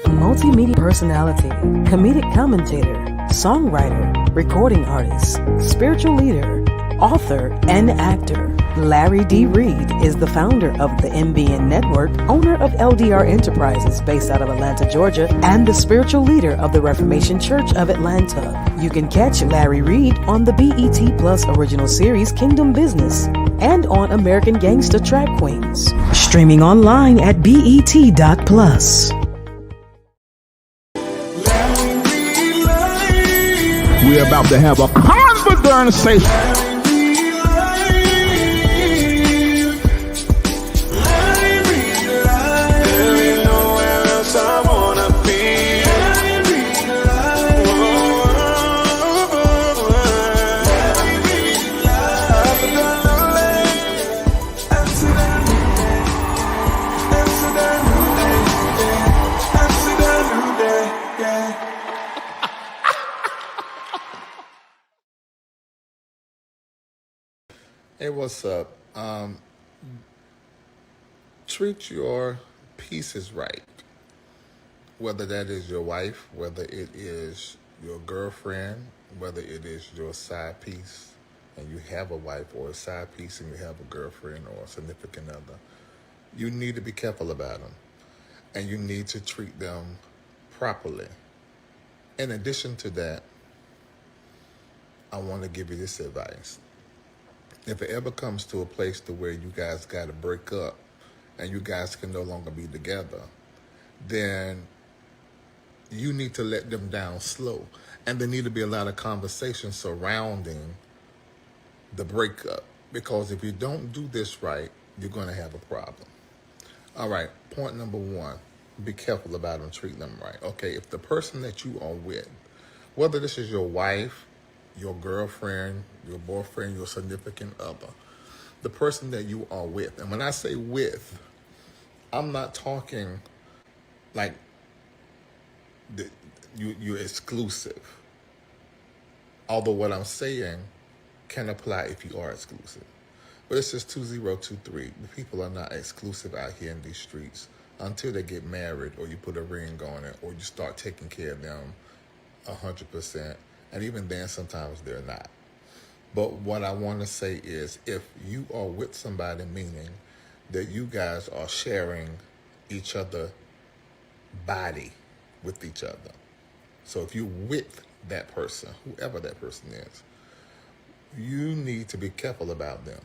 Multimedia personality, comedic commentator, songwriter, recording artist, spiritual leader, author, and actor. Larry D. Reed is the founder of the MBN Network, owner of LDR Enterprises based out of Atlanta, Georgia, and the spiritual leader of the Reformation Church of Atlanta. You can catch Larry Reed on the BET Plus original series Kingdom Business and on American Gangster Track Queens. Streaming online at BET.plus. We're about to have a conversation. Hey, what's up? Treat your pieces right. Whether that is your wife, whether it is your girlfriend, whether it is your side piece, and you have a wife, or a side piece and you have a girlfriend or a significant other, you need to be careful about them. And you need to treat them properly. In addition to that, I want to give you this advice. If it ever comes to a place to where you guys got to break up and you guys can no longer be together, then you need to let them down slow. And there need to be a lot of conversation surrounding the breakup. Because if you don't do this right, you're going to have a problem. All right, point number one, be careful about them, treat them right. Okay, if the person that you are with, whether this is your wife, your girlfriend, your boyfriend, your significant other, the person that you are with. And when I say with, I'm not talking like you're exclusive. Although what I'm saying can apply if you are exclusive. But this is 2023. The people are not exclusive out here in these streets until they get married or you put a ring on it or you start taking care of them 100%. And even then, sometimes they're not. But what I want to say is, if you are with somebody, meaning that you guys are sharing each other body with each other. So if you're with that person, whoever that person is, you need to be careful about them.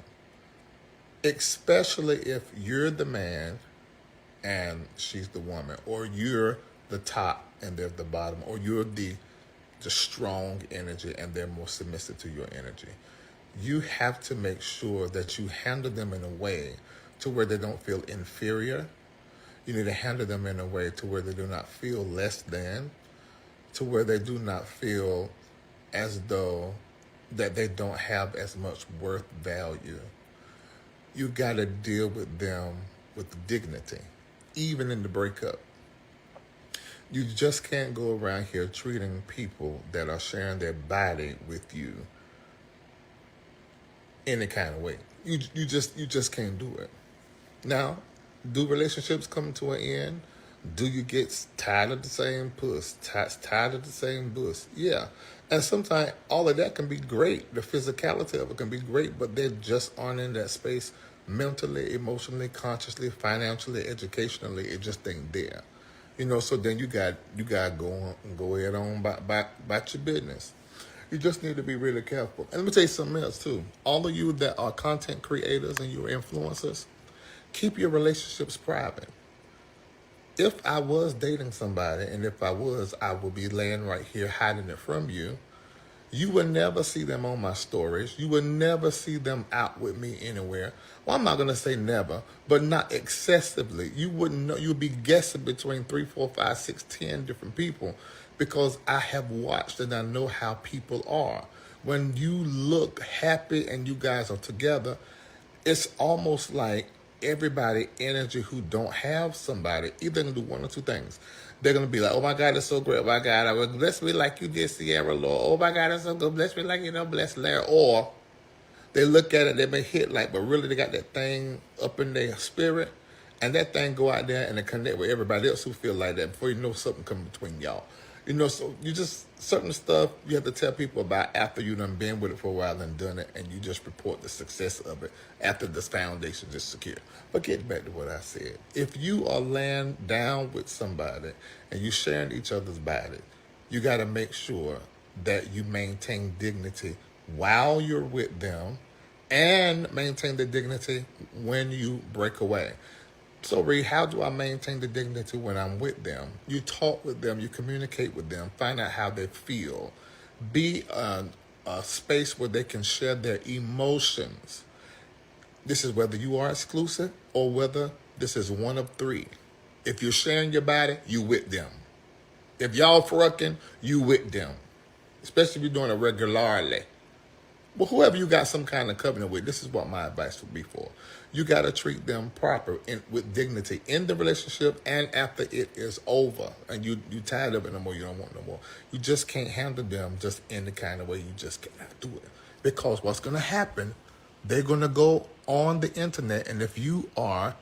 Especially if you're the man and she's the woman, or you're the top and they're the bottom, or you're the strong energy and they're more submissive to your energy. You have to make sure that you handle them in a way to where they don't feel inferior. You need to handle them in a way to where they do not feel less than, to where they do not feel as though that they don't have as much worth value. You got to deal with them with dignity, even in the breakup. You just can't go around here treating people that are sharing their body with you any kind of way. You just can't do it. Now, do relationships come to an end? Do you get tired of the same puss? Tired of the same bus? Yeah. And sometimes all of that can be great. The physicality of it can be great, but they just aren't in that space mentally, emotionally, consciously, financially, educationally. It just ain't there. You know, so then you got go ahead on about your business. You just need to be really careful. And let me tell you something else too. All of you that are content creators and you're influencers, keep your relationships private. If I was dating somebody, and if I was, I would be laying right here hiding it from you. You would never see them on my stories. You would never see them out with me anywhere. Well, I'm not going to say never, but not excessively. You wouldn't know. You'd be guessing between 3, 4, 5, 6, 10 different people because I have watched and I know how people are. When you look happy and you guys are together, it's almost like everybody energy who don't have somebody, either going to do one or two things. They're going to be like, oh my God, it's so great. Oh my God, I would bless me like you did Sierra, Lord. Oh my God, it's so good. Bless me like you know, bless Larry. Or they look at it, they may hit like, but really they got that thing up in their spirit And that thing go out there and it connect with everybody else who feel like that before you know something come between y'all. So you just, certain stuff you have to tell people about after you done been with it for a while and done it, and you just report the success of it after this foundation is secure. But getting back to what I said, if you are laying down with somebody and you sharing each other's body, you got to make sure that you maintain dignity while you're with them and maintain the dignity when you break away. So, Reed, how do I maintain the dignity when I'm with them? You talk with them, you communicate with them, find out how they feel. Be a space where they can share their emotions. This is whether you are exclusive or whether this is one of three. If you're sharing your body, you with them. If y'all fucking, you with them. Especially if you're doing it regularly. Well, whoever you got some kind of covenant with, this is what my advice would be for. You got to treat them proper and with dignity in the relationship and after it is over. And you tired of it no more, you don't want no more. You just can't handle them just in the kind of way you just cannot do it. Because what's going to happen, they're going to go on the internet, and if you are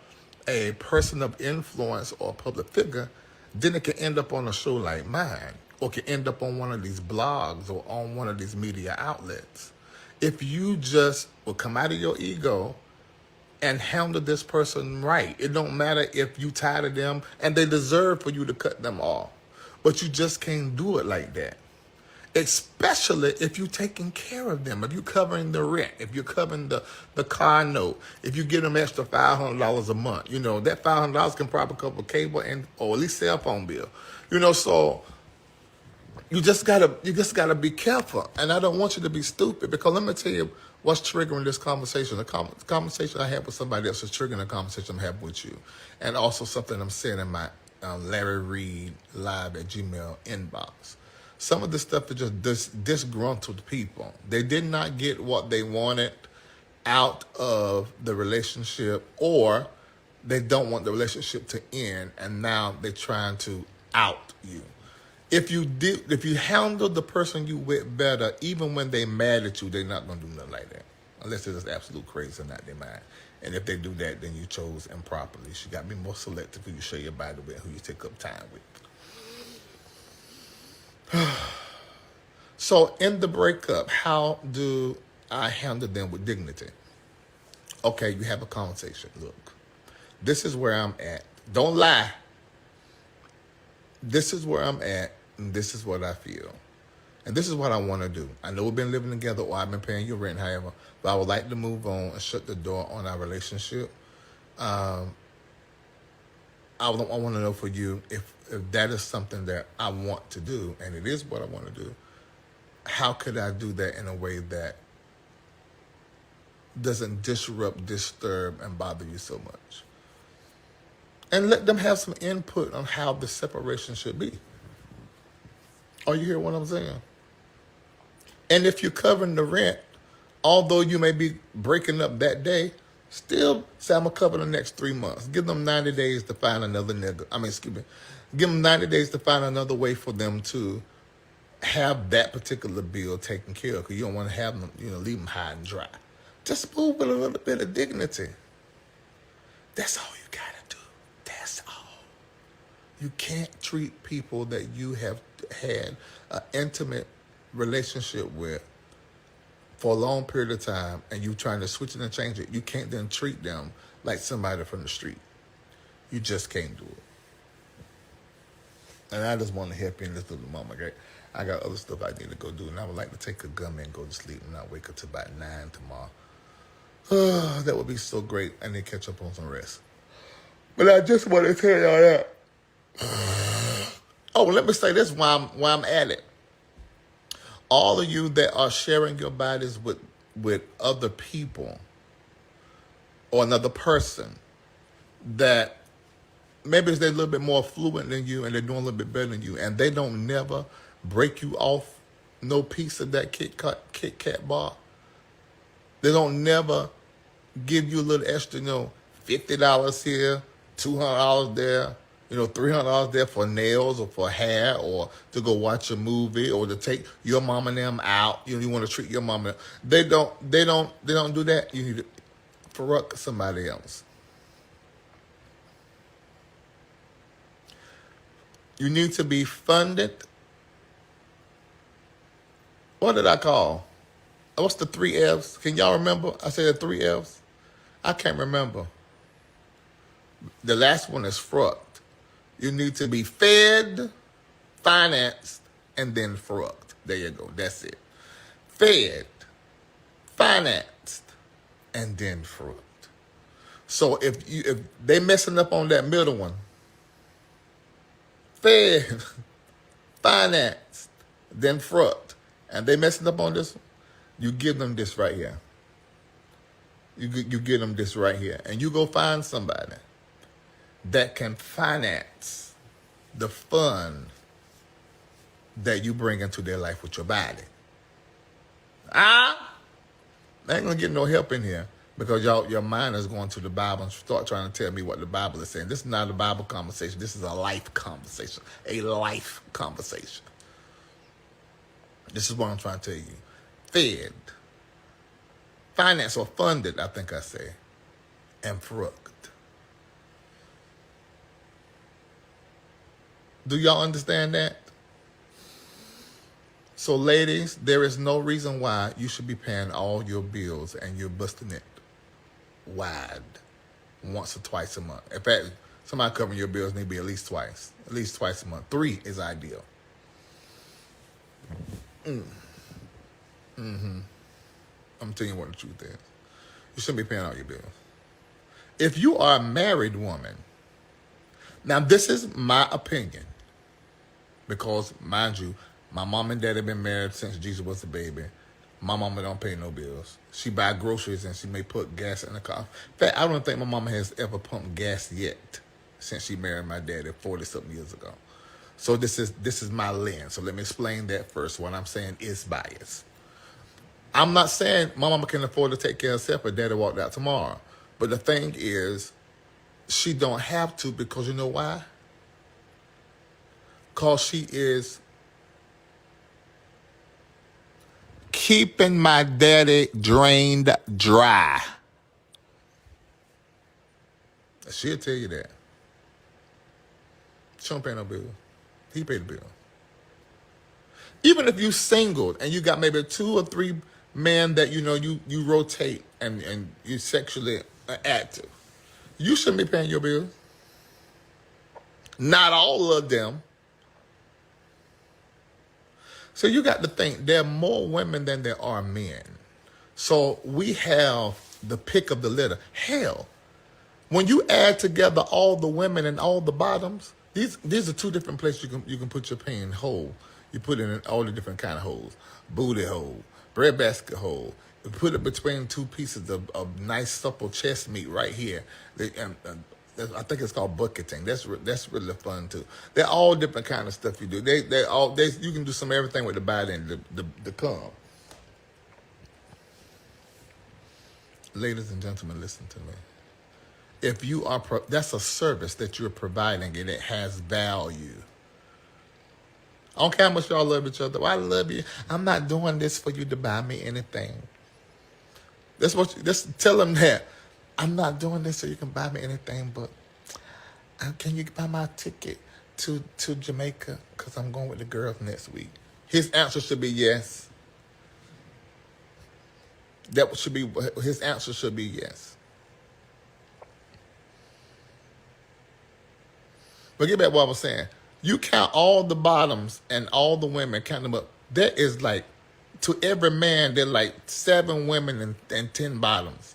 a person of influence or a public figure, then it can end up on a show like mine, or can end up on one of these blogs or on one of these media outlets. If you just will come out of your ego and handle this person right, it don't matter if you tired of them and they deserve for you to cut them off, but you just can't do it like that. Especially if you're taking care of them, if you're covering the rent, if you're covering the car note, if you give them extra $500 a month, that $500 can probably cover cable or at least cell phone bill, so you just gotta be careful. And I don't want you to be stupid, because let me tell you what's triggering this conversation. The conversation I had with somebody else is triggering the conversation I'm having with you, and also something I'm saying in my Larry Reed Live at Gmail inbox. Some of this stuff is just disgruntled people. They did not get what they wanted out of the relationship, or they don't want the relationship to end, and now they're trying to out you. If you handle the person you with better, even when they mad at you, they're not gonna do nothing like that, unless it's absolute crazy or not their mind. And if they do that, then you chose improperly. You got to be more selective who you share your body with, who you take up time with. So in the breakup, how do I handle them with dignity? Okay, you have a conversation. Look, this is where I'm at. Don't lie. This is where I'm at, and this is what I feel. And this is what I want to do. I know we've been living together, or I've been paying your rent, however, but I would like to move on and shut the door on our relationship. I want to know for you if that is something that I want to do, and it is what I want to do. How could I do that in a way that doesn't disrupt, disturb, and bother you so much? And let them have some input on how the separation should be. Are you hearing what I'm saying? And if you're covering the rent, although you may be breaking up that day, still say, I'm going to cover the next 3 months. Give them 90 days to find another nigga. Give them 90 days to find another way for them to have that particular bill taken care of, because you don't want to have them, leave them high and dry. Just move with a little bit of dignity. That's all you got to do. That's all. You can't treat people that you have had an intimate relationship with for a long period of time, and you trying to switch it and change it. You can't then treat them like somebody from the street. You just can't do it. And I just want to help you in this little moment, okay? I got other stuff I need to go do, and I would like to take a gummy and go to sleep and not wake up till about 9 tomorrow. That would be so great. I need to catch up on some rest. But I just want to tell y'all that. Oh, let me say this while I'm at it. All of you that are sharing your bodies with other people or another person that maybe they're a little bit more fluent than you and they're doing a little bit better than you, and they don't never break you off no piece of that Kit Kat bar. They don't never give you a little extra, $50 here, $200 there, $300 there for nails or for hair or to go watch a movie or to take your mom and them out. You want to treat your mom and them. They don't do that. You need to fuck somebody else. You need to be funded. What did I call? What's the 3 F's? Can y'all remember? I said the 3 F's. I can't remember. The last one is fruct. You need to be fed, financed, and then fruct. There you go. That's it. Fed, financed, and then fruct. So if they messing up on that middle one, fed, financed, then fruct, and they messing up on this one, you give them this right here. You give them this right here, and you go find somebody that can finance the fun that you bring into their life with your body. They ain't gonna get no help in here because your mind is going to the Bible and start trying to tell me what the Bible is saying. This is not a Bible conversation. This is a life conversation. A life conversation. This is what I'm trying to tell you. Fed, financed or funded, I think I say, and fruct. Do y'all understand that? So ladies, there is no reason why you should be paying all your bills and you're busting it wide once or twice a month. In fact, somebody covering your bills need to be at least twice a month. 3 is ideal. I'm telling you what the truth is. You shouldn't be paying all your bills. If you are a married woman, now this is my opinion, because mind you, my mom and dad have been married since Jesus was a baby. My mama don't pay no bills. She buy groceries and she may put gas in the car. In fact, I don't think my mama has ever pumped gas yet since she married my daddy 40-something years ago. So this is my lens. So let me explain that first. What I'm saying is bias. I'm not saying my mama can afford to take care of herself, but daddy walked out tomorrow. But the thing is, she don't have to, because you know why? Because she is keeping my daddy drained dry. She'll tell you that. She don't pay no bill. He paid the bill. Even if you single and you got maybe 2 or 3 men that you rotate and you sexually active, you shouldn't be paying your bills. Not all of them. So you got to think, there are more women than there are men. So we have the pick of the litter. Hell, when you add together all the women and all the bottoms, these are 2 different places you can put your paying hole. You put it in all the different kind of holes. Booty hole, breadbasket hole. You put it between 2 pieces of nice supple chest meat right here. I think it's called bucketing. That's really fun too. They're all different kind of stuff you do. You can do some everything with the body and the cum. Ladies and gentlemen, listen to me. If you are, that's a service that you're providing and it has value. I don't care how much y'all love each other. Well, I love you. I'm not doing this for you to buy me anything. Just tell them that. I'm not doing this so you can buy me anything, but can you buy my ticket to Jamaica? Because I'm going with the girls next week. His answer should be yes. His answer should be yes. But get back to what I was saying. You count all the bottoms and all the women, count them up. There is like, to every man, there are like 7 women and 10 bottoms.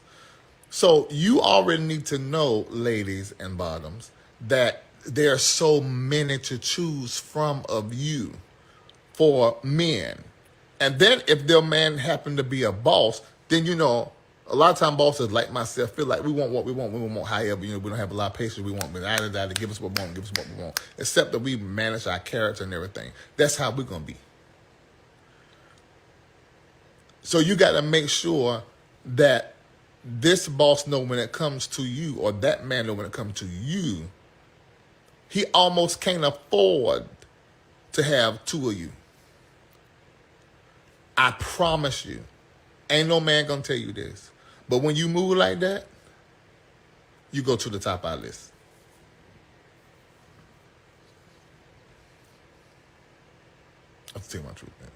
So you already need to know, ladies and bottoms, that there are so many to choose from of you for men. And then if their man happen to be a boss, then a lot of time bosses like myself feel like we want what we want. We want however, we don't have a lot of patience. We want to give us what we want, give us what we want. Except that we manage our character and everything. That's how we're going to be. So you got to make sure that this boss know when it comes to you, or that man know when it comes to you, he almost can't afford to have 2 of you. I promise you. Ain't no man gonna tell you this. But when you move like that, you go to the top of our list. tell you my truth, man.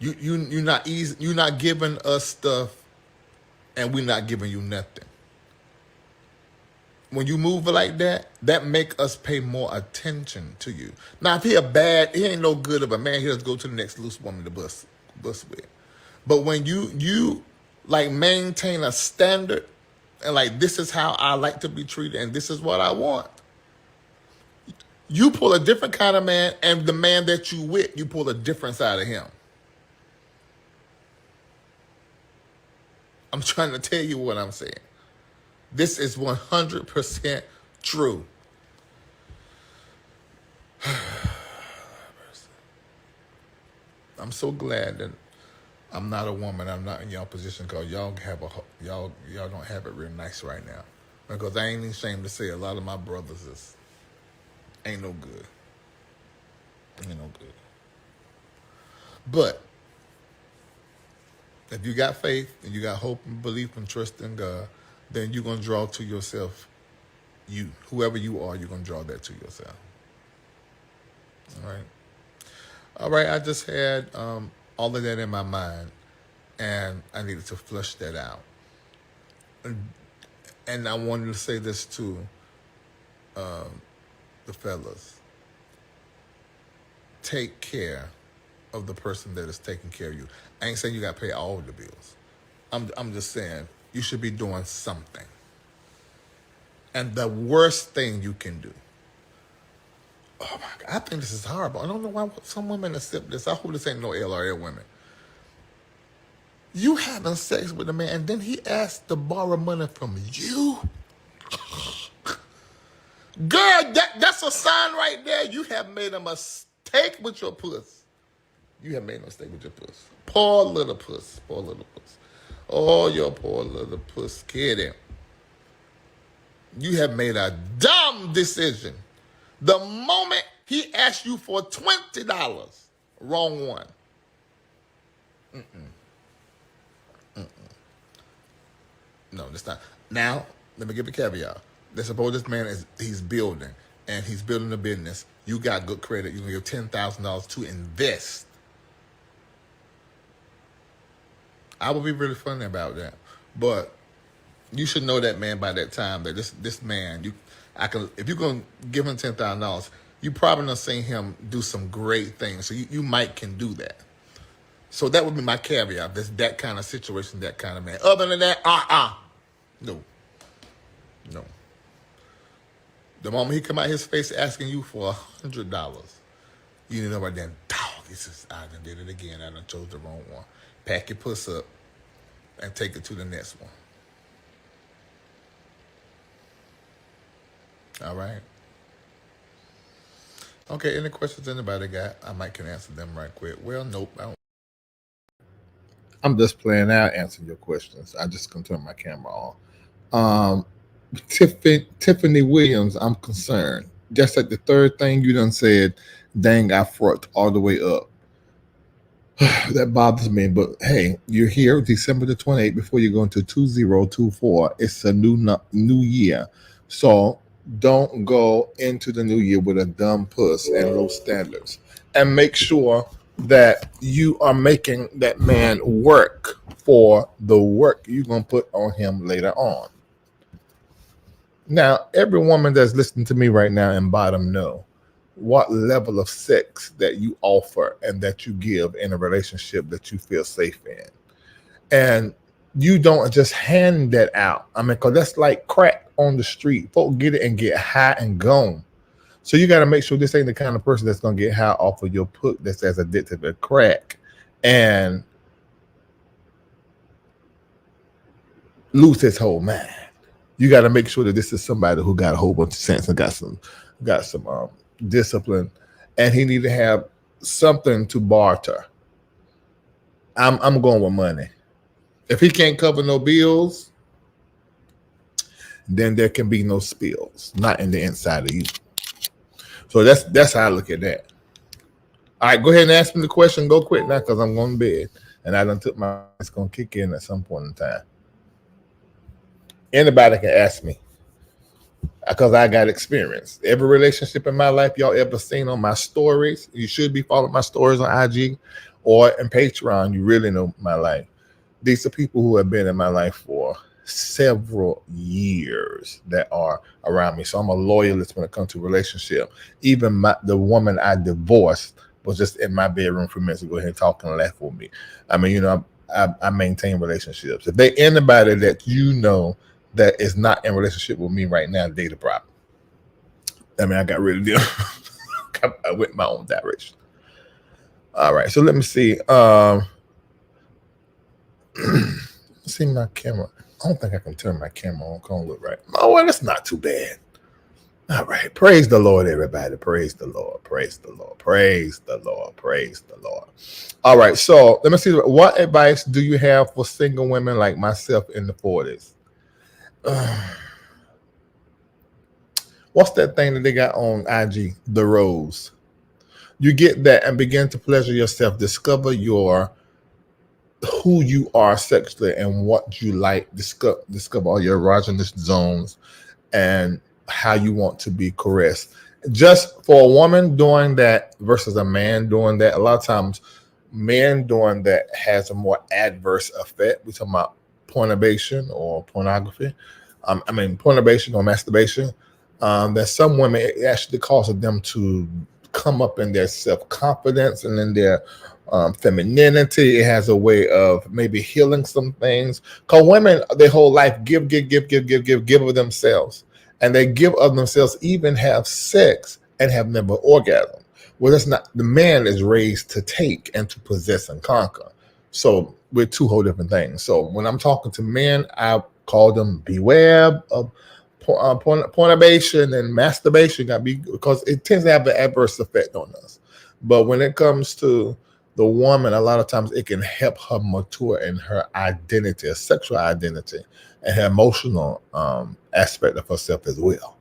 You're not easy. You're not giving us stuff, and we're not giving you nothing. When you move like that, that make us pay more attention to you. Now, if he ain't no good of a man, he'll just go to the next loose woman to bust with. But when you like maintain a standard and like this is how I like to be treated and this is what I want, you pull a different kind of man, and the man that you with, you pull a different side of him. I'm trying to tell you what I'm saying. This is 100% true. I'm so glad that I'm not a woman. I'm not in y'all position because y'all don't have it real nice right now. Because I ain't ashamed to say a lot of my brothers ain't no good. Ain't no good. But if you got faith and you got hope and belief and trust in God, then you're going to draw to yourself whoever you are, you're going to draw that to yourself. All right. I just had all of that in my mind, and I needed to flush that out. And I wanted to say this to the fellas. Take care of the person that is taking care of you. I ain't saying you got to pay all the bills. I'm just saying you should be doing something. And the worst thing you can do, oh my God, I think this is horrible. I don't know why some women accept this. I hope this ain't no LRL women. You having sex with a man and then he asks to borrow money from you? Girl, that's a sign right there. You have made a mistake with your puss. You have made a mistake with your puss. Poor little puss. Poor little puss. Oh, your poor little puss kitty. You have made a dumb decision. The moment he asked you for $20, wrong one. No, that's not. Now, let me give a caveat. Let's suppose this man he's building, and he's building a business. You got good credit. You can give $10,000 to invest. I would be really funny about that, but you should know that man by that time that this man if you're gonna give him $10,000, you probably not seen him do some great things. So you might can do that. So that would be my caveat. There's that kind of situation, that kind of man. Other than that, no. The moment he come out his face asking you for $100, you know right then, dog, I done did it again. I done chose the wrong one. Pack your puss up and take it to the next one. All right. Okay, any questions anybody got? I might can answer them right quick. Well, nope. I'm just playing out answering your questions. I just can turn my camera on. Tiffany Williams, I'm concerned. Just like the third thing you done said, dang, I fucked all the way up. That bothers me, but hey, you're here December the 28th before you go into 2024. It's a new year. So don't go into the new year with a dumb puss and low standards. And make sure that you are making that man work for the work you're going to put on him later on. Now, every woman that's listening to me right now in bottom know what level of sex that you offer and that you give in a relationship that you feel safe in. And you don't just hand that out. I mean, because that's like crack on the street. Folk get it and get high and gone. So you got to make sure this ain't the kind of person that's going to get high off of your put that's as addicted to crack and lose his whole mind. You got to make sure that this is somebody who got a whole bunch of sense and got some discipline, and he need to have something to barter. I'm going with money. If he can't cover no bills, then there can be no spills, not in the inside of you. So that's how I look at that. All right, go ahead and ask me the question. Go quick now because I'm going to bed, and I done took it's going to kick in at some point in time. Anybody can ask me. because I got experience. Every relationship in my life y'all ever seen on my stories, you should be following my stories on IG or in Patreon. You really know my life. These are people who have been in my life for several years that are around me. So I'm a loyalist when it comes to relationship. Even the woman I divorced was just in my bedroom for minutes to go ahead and talk and laugh with me. I mean, I maintain relationships. If they anybody that you know that is not in relationship with me right now, date a problem. I mean, I got rid of them. I went my own direction. All right, so let me see. See my camera. I don't think I can turn my camera on. Can't look right. Oh, well, that's not too bad. All right. Praise the Lord, everybody. Praise the Lord. Praise the Lord. Praise the Lord. Praise the Lord. All right. So let me see. What advice do you have for single women like myself in the 40s? What's that thing that they got on IG? The Rose. You get that and begin to pleasure yourself. Discover who you are sexually and what you like. Discover all your erogenous zones and how you want to be caressed. Just for a woman doing that versus a man doing that, a lot of times men doing that has a more adverse effect. We're talking about pornography or pornography. Pornography or masturbation. That some women, it actually causes them to come up in their self-confidence and in their femininity. It has a way of maybe healing some things. Because women, their whole life give of themselves. And they give of themselves, even have sex and have never orgasmed. Well, that's not, the man is raised to take and to possess and conquer. So we're two whole different things. So when I'm talking to men, I call them beware of pornography and masturbation, because it tends to have an adverse effect on us. But when it comes to the woman, a lot of times it can help her mature in her identity, her sexual identity, and her emotional aspect of herself as well.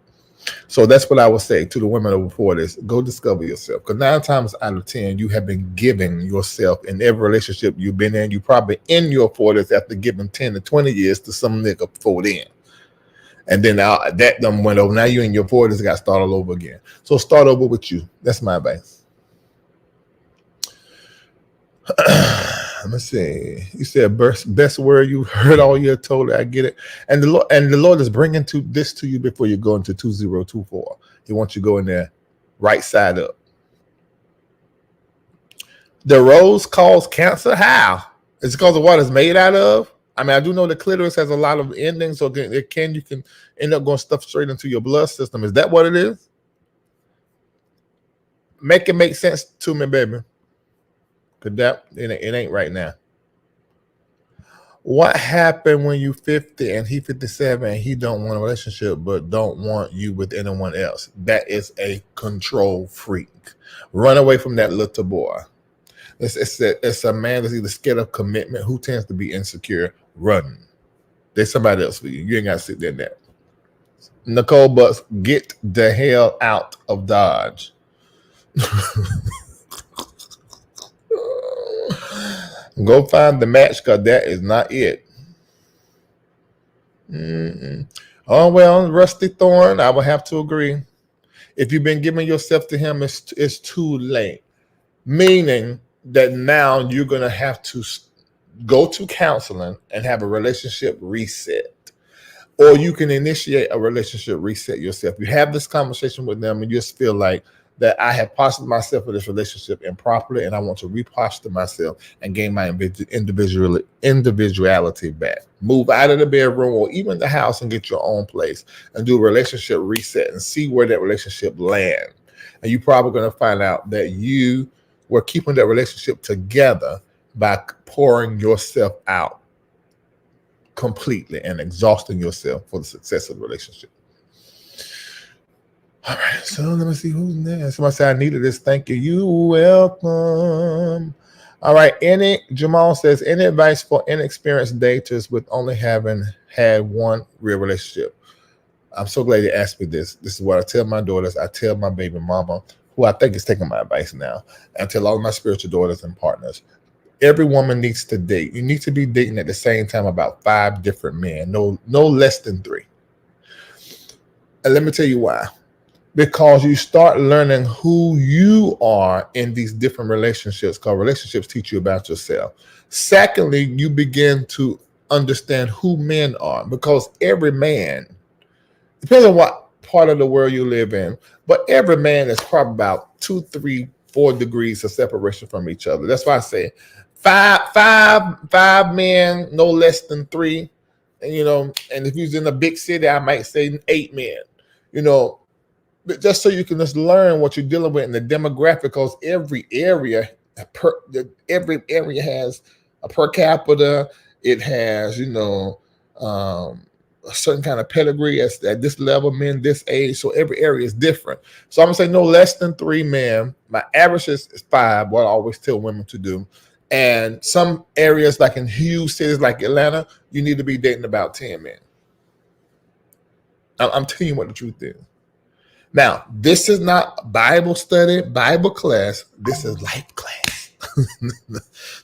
So that's what I would say to the women over 40s. Go discover yourself. Because 9 times out of 10, you have been giving yourself in every relationship you've been in. You probably in your 40s after giving 10 to 20 years to some nigga before then. And then that done went over. Now you're in your 40s, got to start all over again. So start over with you. That's my advice. Let me see. You said best word you heard all year. Totally, I get it. And the Lord is bringing this to you before you go into 2024. He wants you to go in there right side up. The rose causes cancer. How? It's because of what it's made out of. I mean, I do know the clitoris has a lot of endings, so you can end up going stuff straight into your blood system. Is that what it is? Make it make sense to me, baby. Because it ain't right now. What happened when you 50 and he 57 and he don't want a relationship but don't want you with anyone else? That is a control freak. Run away from that little boy. It's a man that's either scared of commitment, who tends to be insecure. Run. There's somebody else for you. You ain't got to sit there and that. Nicole Bucks, get the hell out of Dodge. Go find the match, because that is not it. Oh, well, Rusty Thorn, I will have to agree. If you've been giving yourself to him, it's too late. Meaning that now you're going to have to go to counseling and have a relationship reset. Or you can initiate a relationship reset yourself. You have this conversation with them and you just feel like that I have postured myself for this relationship improperly, and I want to reposture myself and gain my individuality back. Move out of the bedroom or even the house and get your own place and do a relationship reset and see where that relationship lands. And you're probably going to find out that you were keeping that relationship together by pouring yourself out completely and exhausting yourself for the success of the relationship. All right, so let me see who's next. Somebody said I needed this. Thank you. You welcome. All right, Jamal says, any advice for inexperienced daters with only having had one real relationship? I'm so glad you asked me this. This is what I tell my daughters. I tell my baby mama, who I think is taking my advice now. I tell all of my spiritual daughters and partners. Every woman needs to date. You need to be dating at the same time about 5 different men. No less than 3. And let me tell you why. Because you start learning who you are in these different relationships, because relationships teach you about yourself. Secondly, you begin to understand who men are, because every man, depends on what part of the world you live in, but every man is probably about 2, 3, 4 degrees of separation from each other. That's why I say five men, no less than 3. And, and if you're in a big city, I might say 8 men, but just so you can just learn what you're dealing with in the demographic, because every area has a per capita. It has, a certain kind of pedigree at this level, men this age. So every area is different. So I'm gonna say no less than 3 men. My average is 5. What I always tell women to do. And some areas, like in huge cities like Atlanta, you need to be dating about 10 men. I'm telling you what the truth is. Now, this is not Bible study, Bible class. This is life class.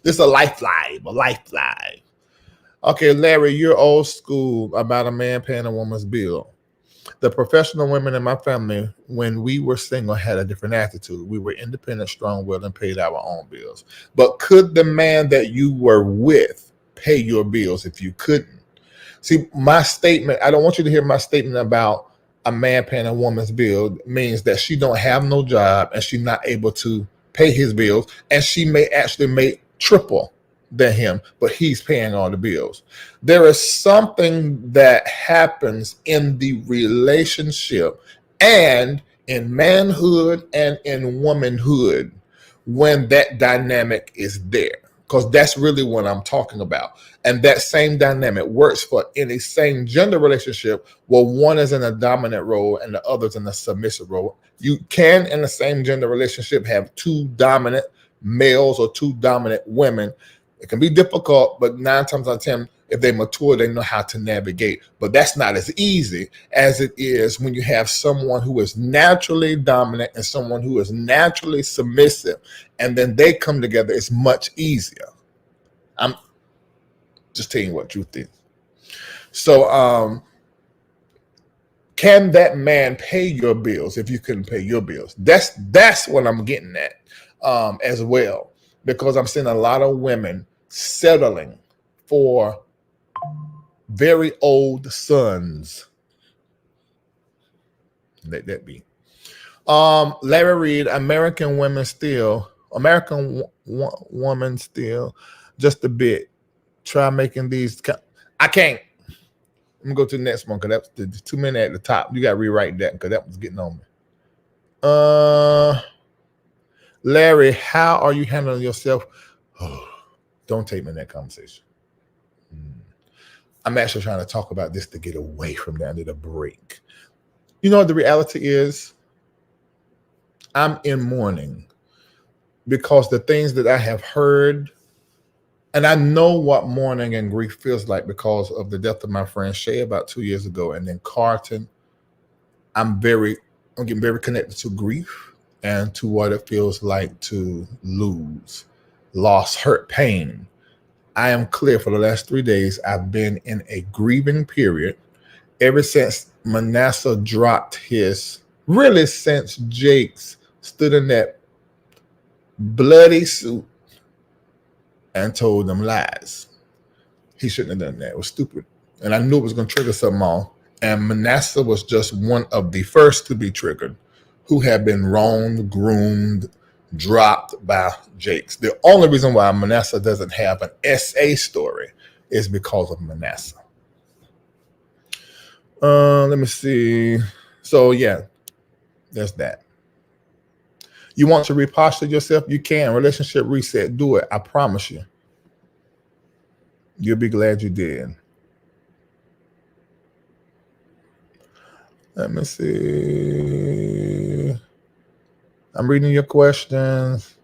This is a life live. Okay, Larry, you're old school about a man paying a woman's bill. The professional women in my family, when we were single, had a different attitude. We were independent, strong-willed, and paid our own bills. But could the man that you were with pay your bills if you couldn't? See, my statement, I don't want you to hear my statement about a man paying a woman's bill means that she don't have no job and she's not able to pay his bills, and she may actually make triple than him, but he's paying all the bills. There is something that happens in the relationship and in manhood and in womanhood when that dynamic is there, because that's really what I'm talking about. And that same dynamic works for any same gender relationship where one is in a dominant role and the other's in a submissive role. You can, in the same gender relationship, have 2 dominant males or 2 dominant women. It can be difficult, but 9 times out of 10, if they mature, they know how to navigate. But that's not as easy as it is when you have someone who is naturally dominant and someone who is naturally submissive, and then they come together. It's much easier. I'm just telling you what truth is. So, can that man pay your bills if you couldn't pay your bills? That's what I'm getting at as well, because I'm seeing a lot of women settling for very old sons. Let that be. Larry Reed, American woman still, just a bit. Try making these. I can't. I'm gonna go to the next one because that's the 2 minutes at the top. You gotta rewrite that because that was getting on me. Larry, how are you handling yourself? Oh, don't take me in that conversation. I'm actually trying to talk about this to get away from that. I need a break. You know what the reality is? I'm in mourning because the things that I have heard, and I know what mourning and grief feels like because of the death of my friend Shay about 2 years ago, and then Carton. I'm getting very connected to grief and to what it feels like to lose, loss, hurt, pain. I am clear for the last 3 days, I've been in a grieving period ever since Manasseh dropped really since Jakes stood in that bloody suit and told them lies. He shouldn't have done that. It was stupid. And I knew it was going to trigger something on. And Manasseh was just one of the first to be triggered, who had been wronged, groomed, dropped by Jakes. The only reason why Manasseh doesn't have an SA story is because of Manasseh. Let me see. So yeah, there's that. You want to reposture yourself? You can. Relationship reset. Do it. I promise you. You'll be glad you did. Let me see. I'm reading your questions.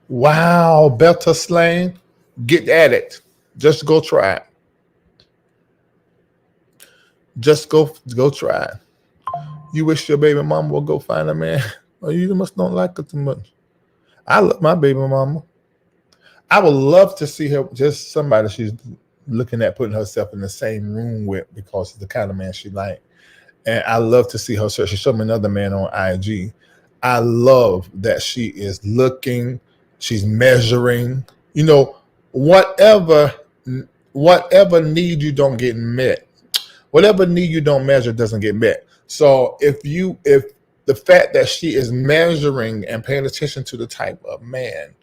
Wow, Beta Slane. Get at it. Just go try it. Just go try it. You wish your baby mama would go find a man? Or you must don't like her too much. I love my baby mama. I would love to see her, just somebody she's looking at putting herself in the same room with because it's the kind of man she like. And I love to see her search. She showed me another man on IG. I love that she is looking, she's measuring, whatever need you don't get met, whatever need you don't measure doesn't get met. So if the fact that she is measuring and paying attention to the type of man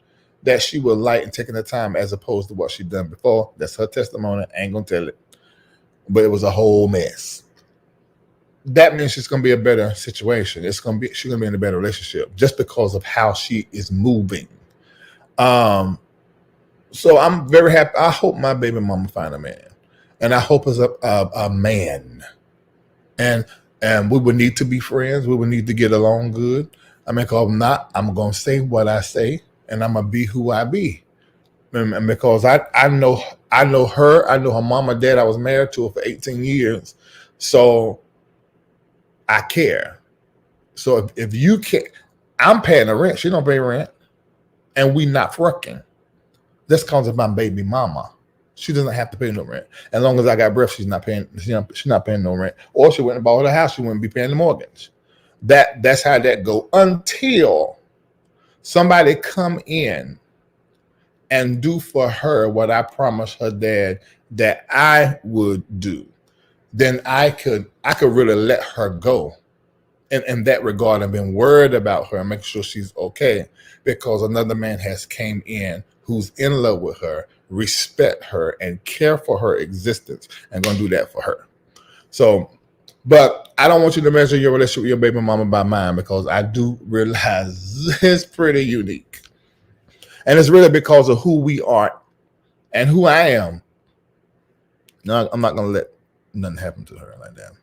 that she would like and taking the time as opposed to what she'd done before, that's her testimony. I ain't gonna tell it, but it was a whole mess. That means she's gonna be a better situation. She's gonna be in a better relationship just because of how she is moving. So I'm very happy. I hope my baby mama find a man, and I hope it's a man, and we would need to be friends. We would need to get along good. I mean, because if not, I'm gonna say what I say, and I'm gonna be who I be. And because I know her, I know her mom and dad. I was married to her for 18 years, so I care. So if you can't, I'm paying the rent. She don't pay rent, and we not working. That's because of my baby mama. She doesn't have to pay no rent. As long as I got breath, she's not paying. She's not paying no rent. Or she went and bought her house. She wouldn't be paying the mortgage. That's how that go. Until somebody come in and do for her what I promised her dad that I would do, then I could really let her go in that regard and been worried about her and make sure she's okay, because another man has came in who's in love with her, respect her, and care for her existence, and gonna do that for her. So, but I don't want you to measure your relationship with your baby mama by mine, because I do realize it's pretty unique. And it's really because of who we are and who I am. No, I'm not gonna let nothing happen to her like that.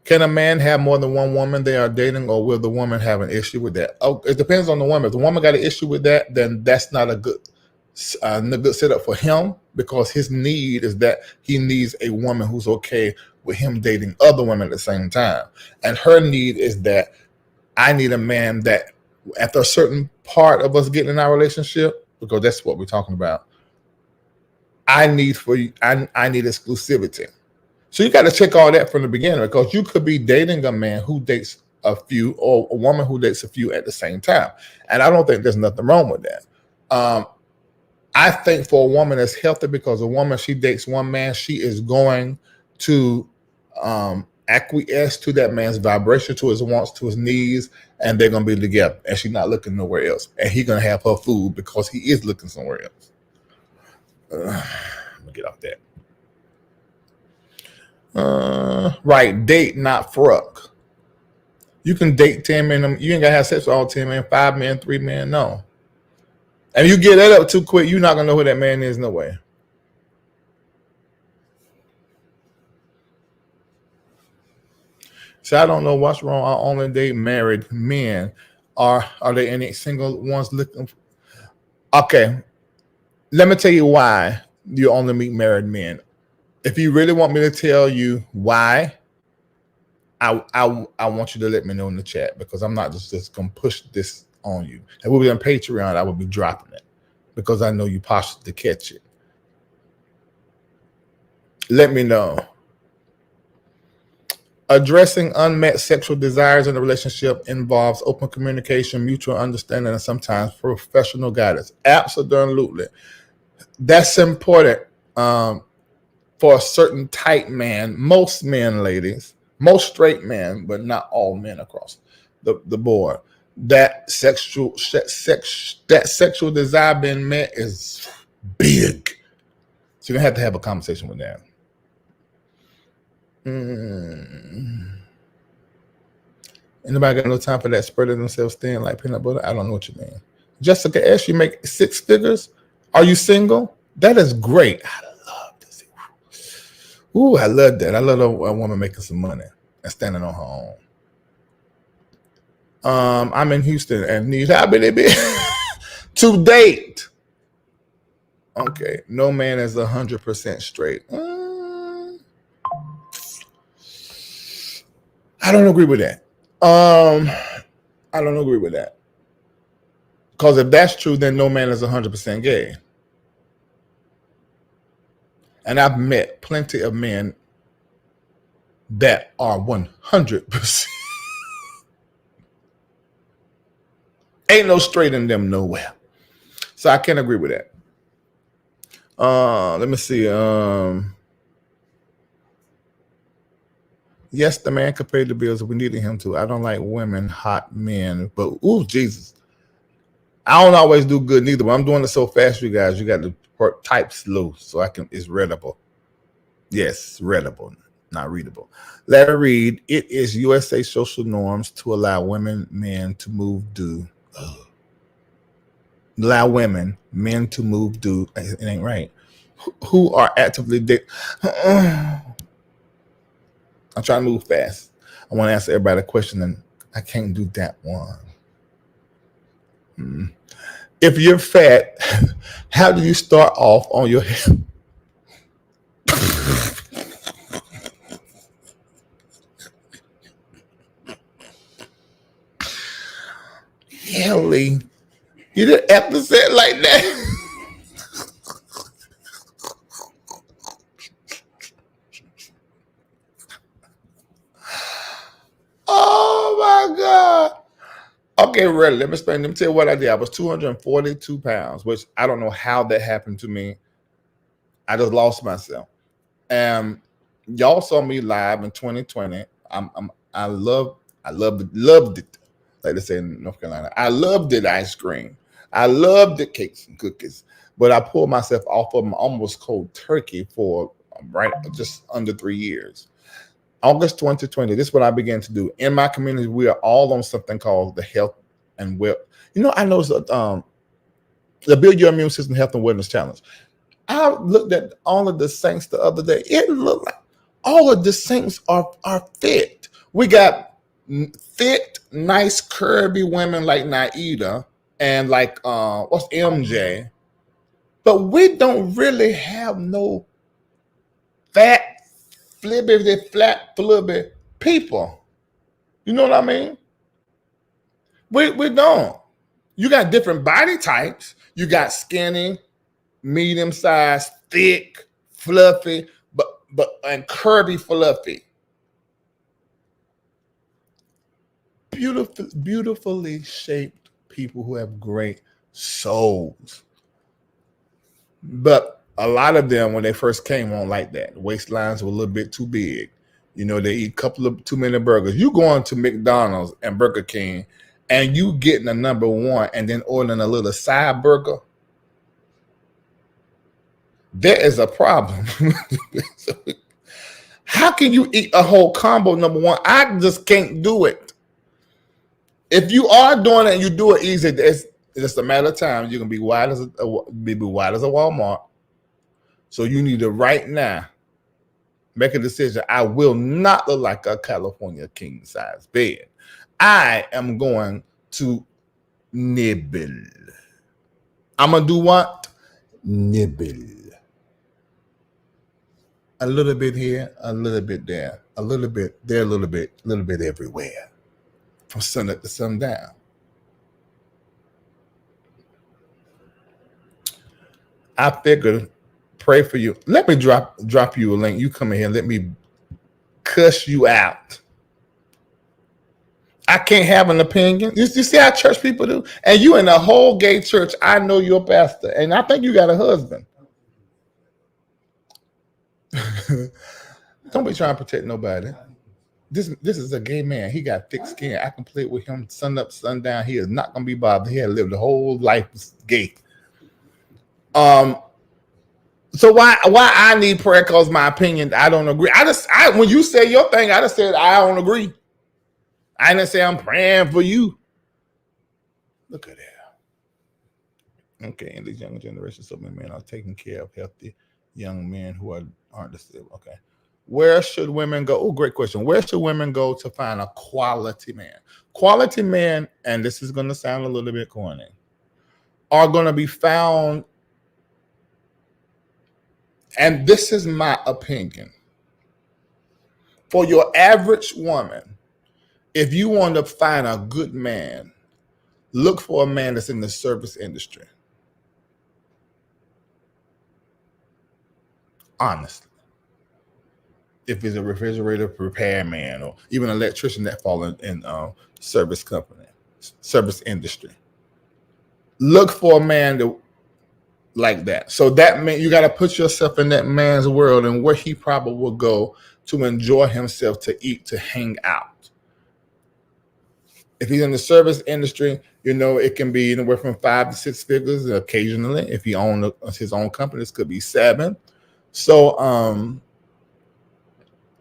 Can a man have more than one woman they are dating, or will the woman have an issue with that? Oh, it depends on the woman. If the woman got an issue with that, then that's not a good setup for him, because his need is that he needs a woman who's okay with him dating other women at the same time. And her need is that I need a man that after a certain part of us getting in our relationship, because that's what we're talking about, I need exclusivity. So you got to check all that from the beginning, because you could be dating a man who dates a few, or a woman who dates a few at the same time. And I don't think there's nothing wrong with that. I think for a woman it's healthy, because a woman, she dates one man, she is going to acquiesce to that man's vibration, to his wants, to his needs, and they're going to be together. And she's not looking nowhere else. And he's going to have her food because he is looking somewhere else. I'm gonna get off that. Right, date, not fuck. You can date 10 men. You ain't gotta have sex with all 10 men, 5 men, 3 men. No. And you get that up too quick, you're not gonna know who that man is. No way. So I don't know what's wrong. I only date married men. Are there any single ones looking? Okay. Let me tell you why you only meet married men. If you really want me to tell you why, I want you to let me know in the chat, because I'm not just going to push this on you. If we were on Patreon, I would be dropping it, because I know you possibly catch it. Let me know. Addressing unmet sexual desires in a relationship involves open communication, mutual understanding, and sometimes professional guidance. Absolutely. That's important for a certain type man. Most men, ladies, most straight men, but not all men across the board. That sexual desire being met is big. So you're gonna have to have a conversation with them. Anybody got no time for that spreading themselves thin like peanut butter? I don't know what you mean. Jessica S., you make 6 figures? Are you single? That is great. I love to see. Ooh, I love that. I love a woman making some money and standing on her own. I'm in Houston and need help to date. Okay, no man is 100% straight. I don't agree with that. I don't agree with that. Because if that's true, then no man is 100% gay. And I've met plenty of men that are 100%. Ain't no straight in them nowhere. So I can't agree with that. Let me see. Yes, the man could pay the bills if we needed him to. I don't like women, hot men, but ooh, Jesus. I don't always do good neither, but I'm doing it so fast, you guys. You got to type slow so I can. It's readable. Yes, readable, not readable. Larry Reed. It is USA social norms to allow women, men to move due. Allow women, men to move due. It ain't right. Who are actively I'm trying to move fast. I want to answer everybody a question, and I can't do that one. If you're fat, how do you start off on your health? Kelly, you didn't have to say it like that. Oh my God. Okay, really, let me explain. Let me tell you what I did. I was 242 pounds, which I don't know how that happened to me. I just lost myself. And y'all saw me live in 2020. I loved it. Like they say in North Carolina. I loved it ice cream. I loved the cakes and cookies. But I pulled myself off of them almost cold turkey for just under 3 years. August 2020, this is what I began to do. In my community, we are all on something called the Health and Well. I know the Build Your Immune System Health and Wellness Challenge. I looked at all of the saints the other day. It looked like all of the saints are fit. We got fit, nice, curvy women like Naida and like what's MJ. But we don't really have no fat, flat, flibby people. You know what I mean? We don't. You got different body types. You got skinny, medium sized, thick, fluffy, and curvy fluffy. Beautifully shaped people who have great souls. But a lot of them, when they first came on like that, waistlines were a little bit too big. They eat a couple of too many burgers. You going to McDonald's and Burger King and you getting a number one and then ordering a little side burger. There is a problem. How can you eat a whole combo, number one? I just can't do it. If you are doing it and you do it easy, it's just a matter of time. You're gonna be wide as a Walmart. So you need to right now make a decision. I will not look like a California king size bed. I am going to nibble. I'm gonna do what? Nibble. A little bit here, a little bit there, a little bit there, a little bit everywhere. From sun up to sundown. I figured, pray for you. Let me drop you a link. You come in here and let me cuss you out. I can't have an opinion. You see how church people do? And you in a whole gay church. I know you're a pastor. And I think you got a husband. Don't be trying to protect nobody. This is a gay man. He got thick skin. I can play with him sun up, sundown. He is not gonna be bothered. He had lived the whole life gay. So why I need prayer? Cause my opinion, I don't agree. When you say your thing, I just said I don't agree. I didn't say I'm praying for you. Look at that. Okay, in this younger generation, so many men are taking care of healthy young men who aren't disabled. Okay. Where should women go? Oh, great question. Where should women go to find a quality man? Quality men, and this is going to sound a little bit corny, are going to be found, and this is my opinion. For your average woman, if you want to find a good man, look for a man that's in the service industry. honestly. If it's a refrigerator repairman or even an electrician that fall in service company, service industry, look for a man like that. So that man, you got to put yourself in that man's world and where he probably will go to enjoy himself, to eat, to hang out. If he's in the service industry, it can be anywhere from 5 to 6 figures occasionally. If he owns his own company, this could be 7. So,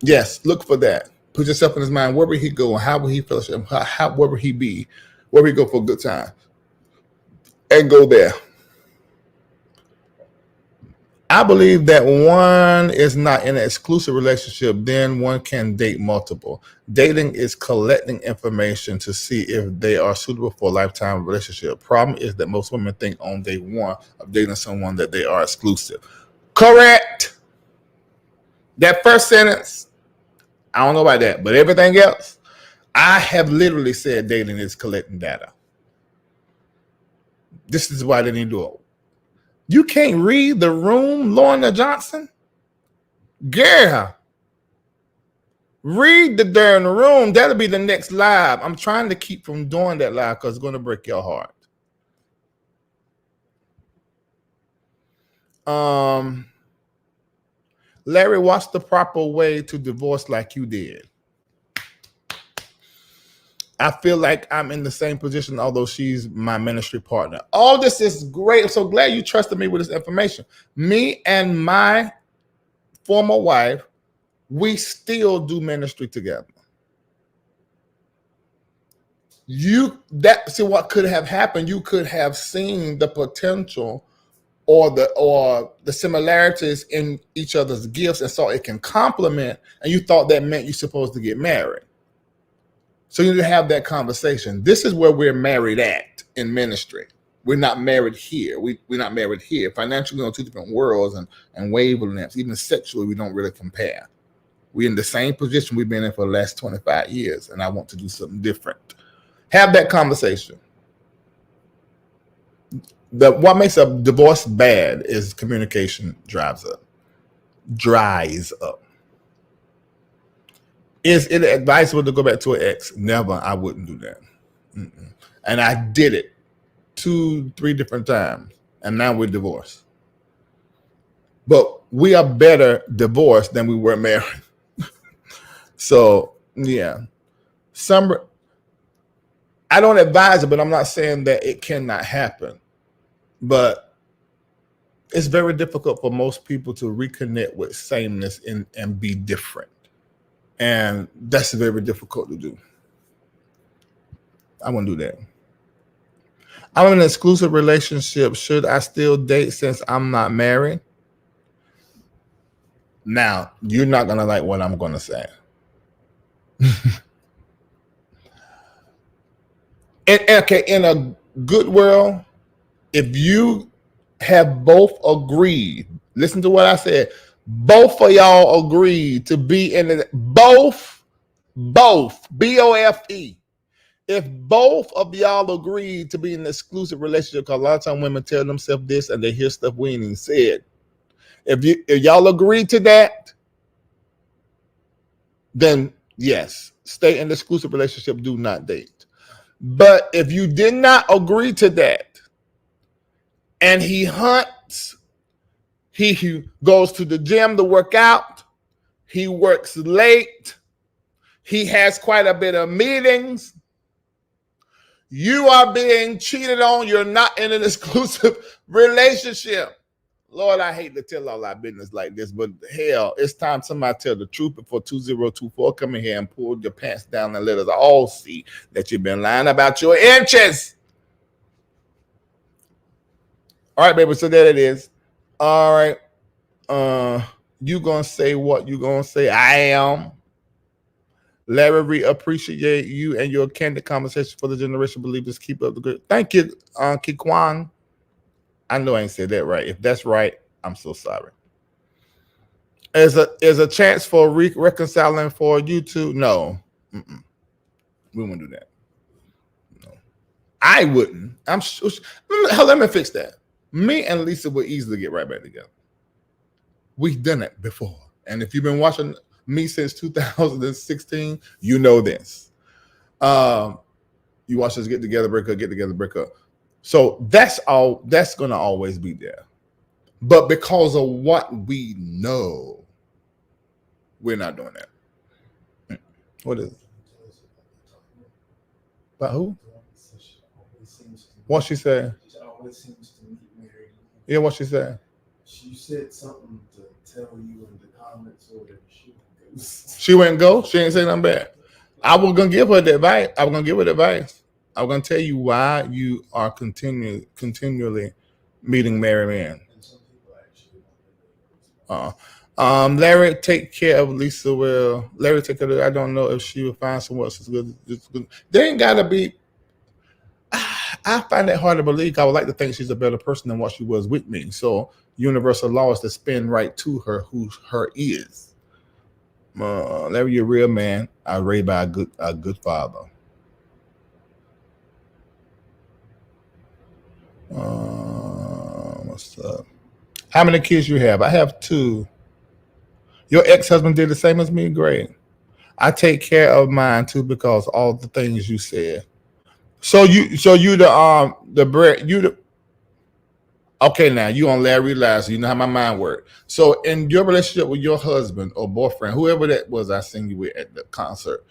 yes, look for that. Put yourself in his mind. Where would he go? How would he feel? Where would he be? Where would he go for a good time? And go there. I believe that one is not in an exclusive relationship, then one can date multiple. Dating is collecting information to see if they are suitable for a lifetime relationship. Problem is that most women think on day one of dating someone that they are exclusive. Correct. That first sentence, I don't know about that, but everything else, I have literally said dating is collecting data. This is why they didn't do it. You can't read the room, Lorna Johnson? Girl, read the darn room. That'll be the next live. I'm trying to keep from doing that live because it's going to break your heart. Larry, what's the proper way to divorce like you did? I feel like I'm in the same position, although she's my ministry partner. All this is great. I'm so glad you trusted me with this information. Me and my former wife, we still do ministry together. See what could have happened. You could have seen the potential or the similarities in each other's gifts and saw it can complement, and you thought that meant you're supposed to get married. So you need to have that conversation. This is where we're married at in ministry. We're not married here. We're not married here. Financially, we're on 2 different worlds and wavelengths. Even sexually, we don't really compare. We're in the same position we've been in for the last 25 years, and I want to do something different. Have that conversation. What makes a divorce bad is communication dries up. Is it advisable to go back to an ex? Never. I wouldn't do that. And I did it 2-3 different times, and now we're divorced. But we are better divorced than we were married. So, yeah. I don't advise it, but I'm not saying that it cannot happen. But it's very difficult for most people to reconnect with sameness and be different. And that's very difficult to do. I won't do that. I'm in an exclusive relationship. Should I still date since I'm not married? Now, you're not going to like what I'm going to say. In a good world, if you have both agreed, listen to what I said, both of y'all agreed to be in it, both, B-O-F-E. If both of y'all agreed to be in an exclusive relationship, because a lot of times women tell themselves this and they hear stuff we ain't even said. If y'all agreed to that, then yes, stay in the exclusive relationship, do not date. But if you did not agree to that, and he hunts, he goes to the gym to work out, he works late, he has quite a bit of meetings, you are being cheated on, you're not in an exclusive relationship. Lord, I hate to tell all our business like this, but hell, it's time somebody tell the truth before 2024 come in here and pull your pants down and let us all see that you've been lying about your inches. All right, baby, so there it is. All right. You gonna say what you gonna say? I am. Larry, appreciate you and your candid conversation for the generation believers. Keep up the good. Thank you, Kikwan. I know I ain't said that right. If that's right, I'm so sorry. Is a chance for reconciling for you two? No. We won't do that. No. I wouldn't. I'm sure. Let me fix that. Me and Lisa would easily get right back together. We've done it before. And if you've been watching me since 2016, you know this. You watch us get together, break up. So that's going to always be there. But because of what we know, we're not doing that. What is it? About who? What she said? She always seems to meet Mary. Yeah, what she said? She said something to tell you in the comments or that she would go. She wouldn't go? She ain't say nothing bad. I was going to give her the advice. I was going to tell you why you are continually meeting married men. And some people actually Larry, take care of Lisa. Well, Larry, take care of. I don't know if she will find someone else as good. They ain't gotta be. I find that hard to believe. I would like to think she's a better person than what she was with me. So universal law is to spin right to her who her is. Larry, you're a real man. I was raised by a good father. What's up? How many kids you have? I have 2. Your ex-husband did the same as me. Great. I take care of mine too because all the things you said. So you the bread you the okay now you on Larry Lies. You know how my mind works. So in your relationship with your husband or boyfriend, whoever that was, I seen you with at the concert.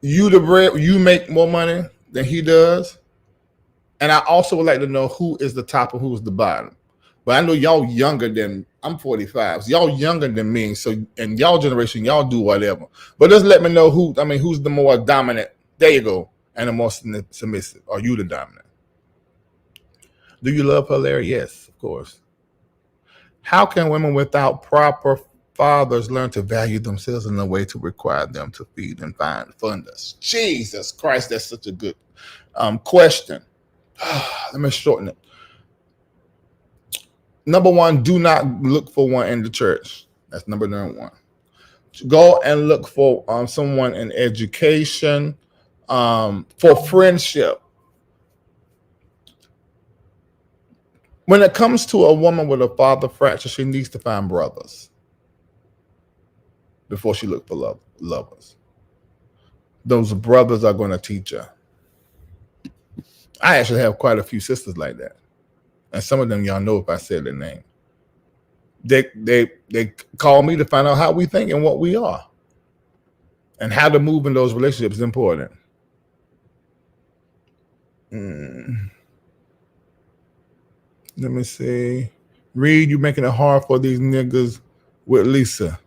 You the bread. You make more money than he does. And I also would like to know who is the top and who's the bottom. But I know y'all younger than, I'm 45. So y'all younger than me. So in y'all generation, y'all do whatever. But just let me know who's the more dominant. There you go. And the more submissive. Are you the dominant? Do you love her, Larry? Yes, of course. How can women without proper fathers learn to value themselves in a way to require them to feed and fund us? Jesus Christ, that's such a good question. Let me shorten it. Number 1, do not look for one in the church. That's number 1. Go and look for someone in education, for friendship. When it comes to a woman with a father fracture, she needs to find brothers before she looks for lovers. Those brothers are going to teach her. I actually have quite a few sisters like that. And some of them y'all know if I said their name. They call me to find out how we think and what we are. And how to move in those relationships is important. Let me see. Reed, you making it hard for these niggas with Lisa.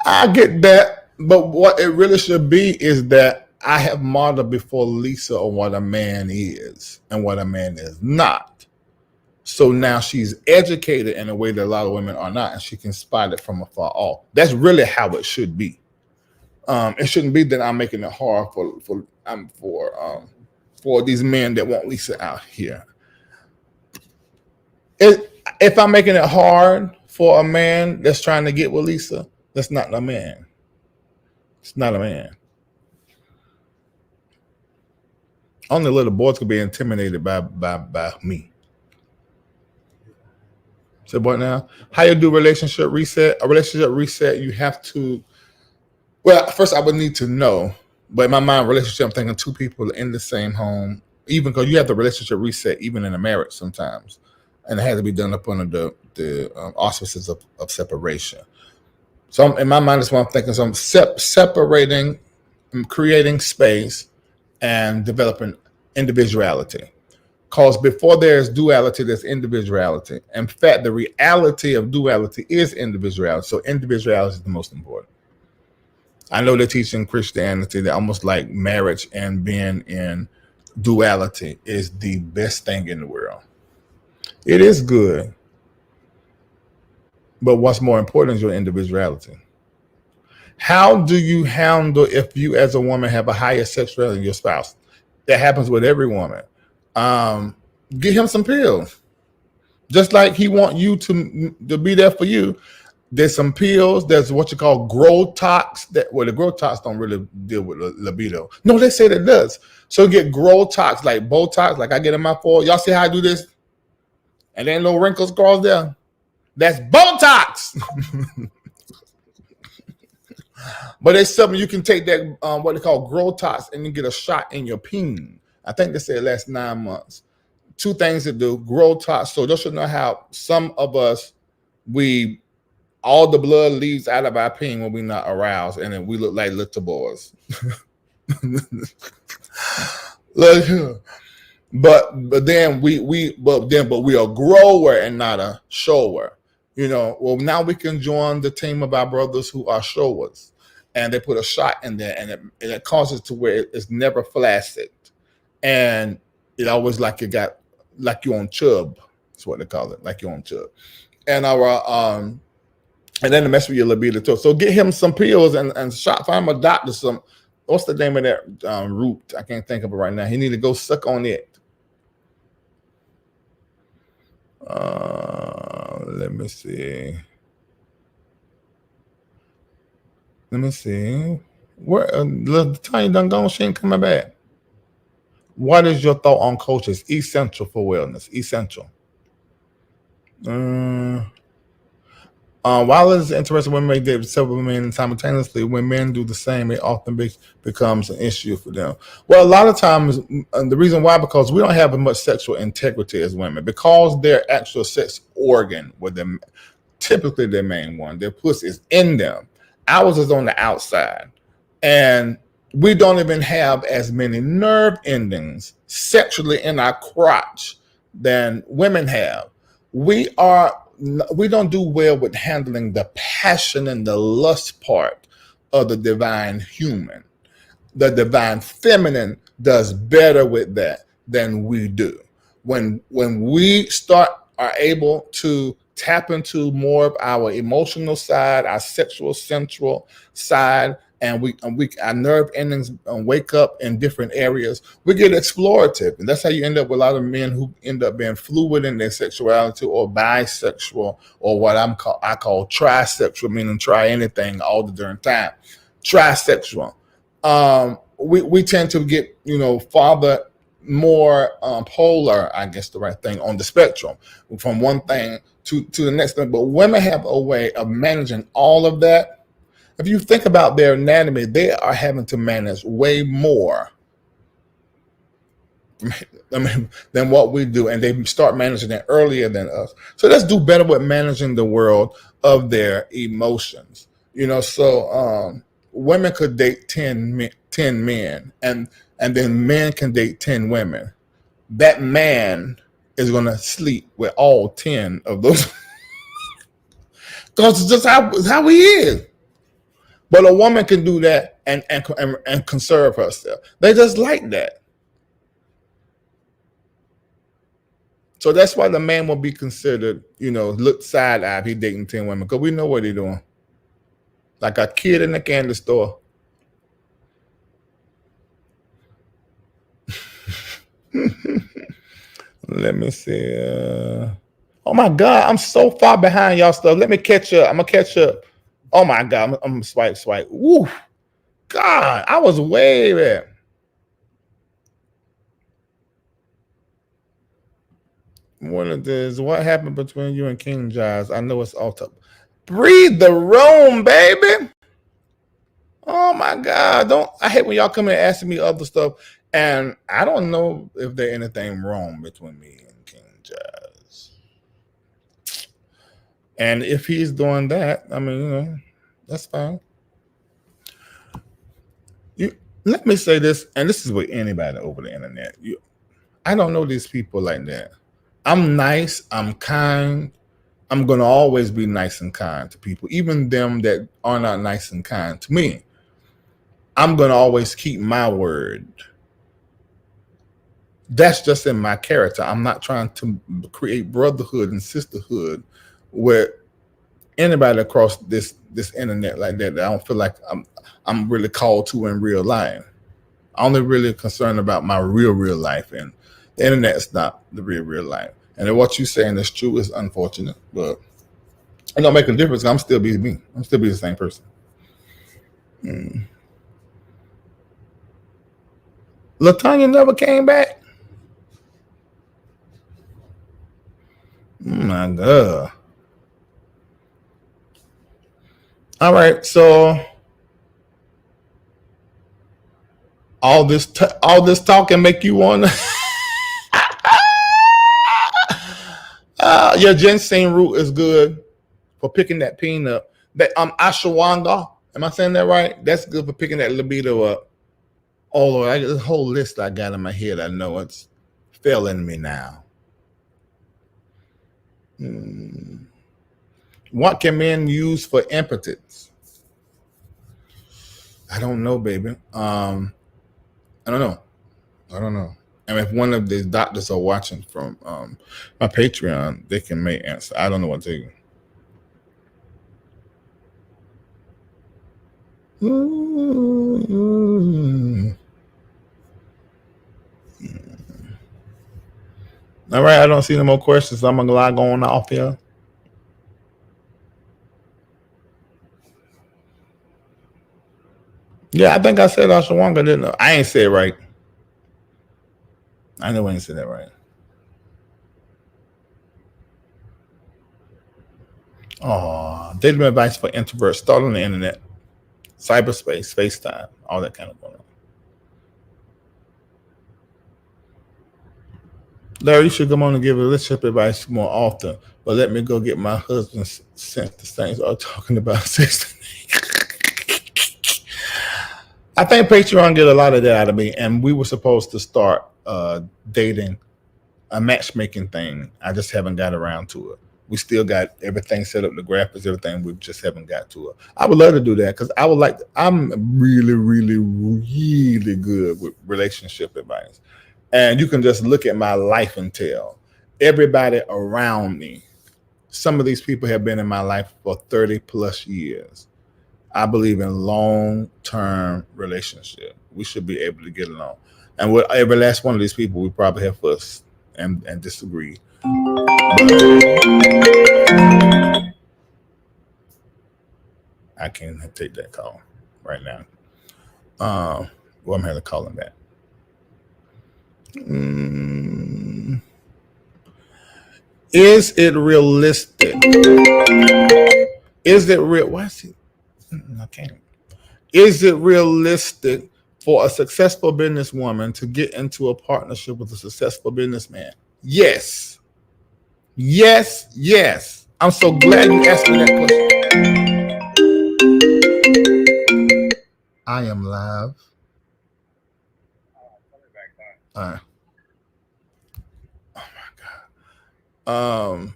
I get that. But what it really should be is that I have modeled before Lisa on what a man is and what a man is not. So now she's educated in a way that a lot of women are not, and she can spot it from afar off. That's really how it should be. It shouldn't be that I'm making it hard for these men that want Lisa out here. If I'm making it hard for a man that's trying to get with Lisa, that's not a man. It's not a man. Only little boys could be intimidated by me. So what now? How you do relationship reset? A relationship reset, you have to, well, first I would need to know. But in my mind, relationship, I'm thinking 2 people in the same home, even because you have the relationship reset even in a marriage sometimes. And it has to be done up under the auspices of separation. So in my mind, that's what I'm thinking. So I'm separating, creating space, and developing individuality. Because before there's duality, there's individuality. In fact, the reality of duality is individuality. So individuality is the most important. I know they teach in Christianity that almost like marriage and being in duality is the best thing in the world. It is good. But what's more important is your individuality. How do you handle if you as a woman have a higher sexuality than your spouse? That happens with every woman. Get him some pills. Just like he want you to be there for you. There's some pills. There's what you call Grotox. The Grotox don't really deal with libido. No, they say it does. So you get Grotox, like Botox, like I get in my forehead. Y'all see how I do this? And there ain't no wrinkles across there. That's Botox. But it's something you can take that, what they call Grotox, and you get a shot in your peen. I think they say it lasts 9 months. 2 things to do, Grotox. So they should know how some of us, all the blood leaves out of our peen when we're not aroused, and then we look like little boys. But then we are a grower and not a shower. Well, now we can join the team of our brothers who are showers, and they put a shot in there, and it causes to where it's never flaccid, and it always like you're on chub. That's what they call it, like you're on chub, and and then it mess with your libido too. So get him some pills and shot. Find him a doctor. What's the name of that root? I can't think of it right now. He need to go suck on it. Let me see. Where the time done gone, she ain't coming back. What is your thought on coaches? Essential for wellness. Essential. While it's interesting when women date several men simultaneously, when men do the same, it often becomes an issue for them. Well, a lot of times, the reason why, because we don't have as much sexual integrity as women, because their actual sex organ, with them, typically their main one, their pussy is in them. Ours is on the outside, and we don't even have as many nerve endings sexually in our crotch than women have. We don't do well with handling the passion and the lust part of the divine human. The divine feminine does better with that than we do. When we are able to tap into more of our emotional side, our sexual central side, and our nerve endings wake up in different areas, we get explorative. And that's how you end up with a lot of men who end up being fluid in their sexuality, or bisexual, or what I call trisexual, meaning try anything all the darn time. Trisexual. We tend to get, farther, more polar, I guess the right thing, on the spectrum, from one thing to the next thing. But women have a way of managing all of that. If you think about their anatomy, they are having to manage way more than what we do, and they start managing it earlier than us. So let's do better with managing the world of their emotions. So women could date 10 men, and then men can date 10 women. That man is going to sleep with all 10 of those because it's just how he is. But a woman can do that and conserve herself. They just like that. So that's why the man will be considered, look side-eye if he's dating 10 women, because we know what he's doing. Like a kid in the candy store. Let me see. Oh my God, I'm so far behind y'all stuff. Let me catch up. I'm gonna catch up. Oh my God, I'm swipe. Woo, God, I was way there. What happened between you and King Giles? I know it's all tough. Breathe the room, baby. Oh my God, I hate when y'all come in and asking me other stuff, and I don't know if there's anything wrong between me and King Giles. And if he's doing that, I mean, that's fine. Let me say this, and this is with anybody over the internet. I don't know these people like that. I'm nice. I'm kind. I'm going to always be nice and kind to people, even them that are not nice and kind to me. I'm going to always keep my word. That's just in my character. I'm not trying to create brotherhood and sisterhood with anybody across this internet like that. I don't feel like I'm really called to in real life. I'm only really concerned about my real life, and the internet is not the real life. And what you're saying is true. It's unfortunate, but It don't make a difference. I'm still be me. I'm still be the same person. LaTanya never came back. Oh my God. All right, so all this talking make you want to. Your ginseng root is good for picking that peanut. That ashwagandha. Am I saying that right? That's good for picking that libido up. Oh Lord, I got this whole list I got in my head. I know it's failing me now. What can men use for impotence? I don't know, baby. I don't know. And if one of these doctors are watching from my Patreon, they can make answer. I don't know what to do. All right, I don't see no more questions. I'm gonna log on off here. Yeah, I think I said ashwagandha, didn't I? I ain't say it right. I know I ain't said that right. Oh, dating advice for introverts. Start on the internet, cyberspace, FaceTime, all that kind of going on. Larry, you should come on and give relationship advice more often. But let me go get my husband sent the things I'm talking about. I think Patreon get a lot of that out of me, and we were supposed to start dating, a matchmaking thing. I just haven't got around to it. We still got everything set up, the graphics, everything. We just haven't got to it. I would love to do that because I would like. I'm really, really, really good with relationship advice, and you can just look at my life and tell everybody around me. Some of these people have been in my life for 30 plus years. I believe in long-term relationship. We should be able to get along. And with every last one of these people, we probably have fussed and disagreed. I can't take that call right now. Well, I'm going to call him back. Is it realistic? Is it real? Why is he? I can't. Is it realistic for a successful businesswoman to get into a partnership with a successful businessman? Yes. Yes, yes. I'm so glad you asked me that question. I am live. All right. Oh my God.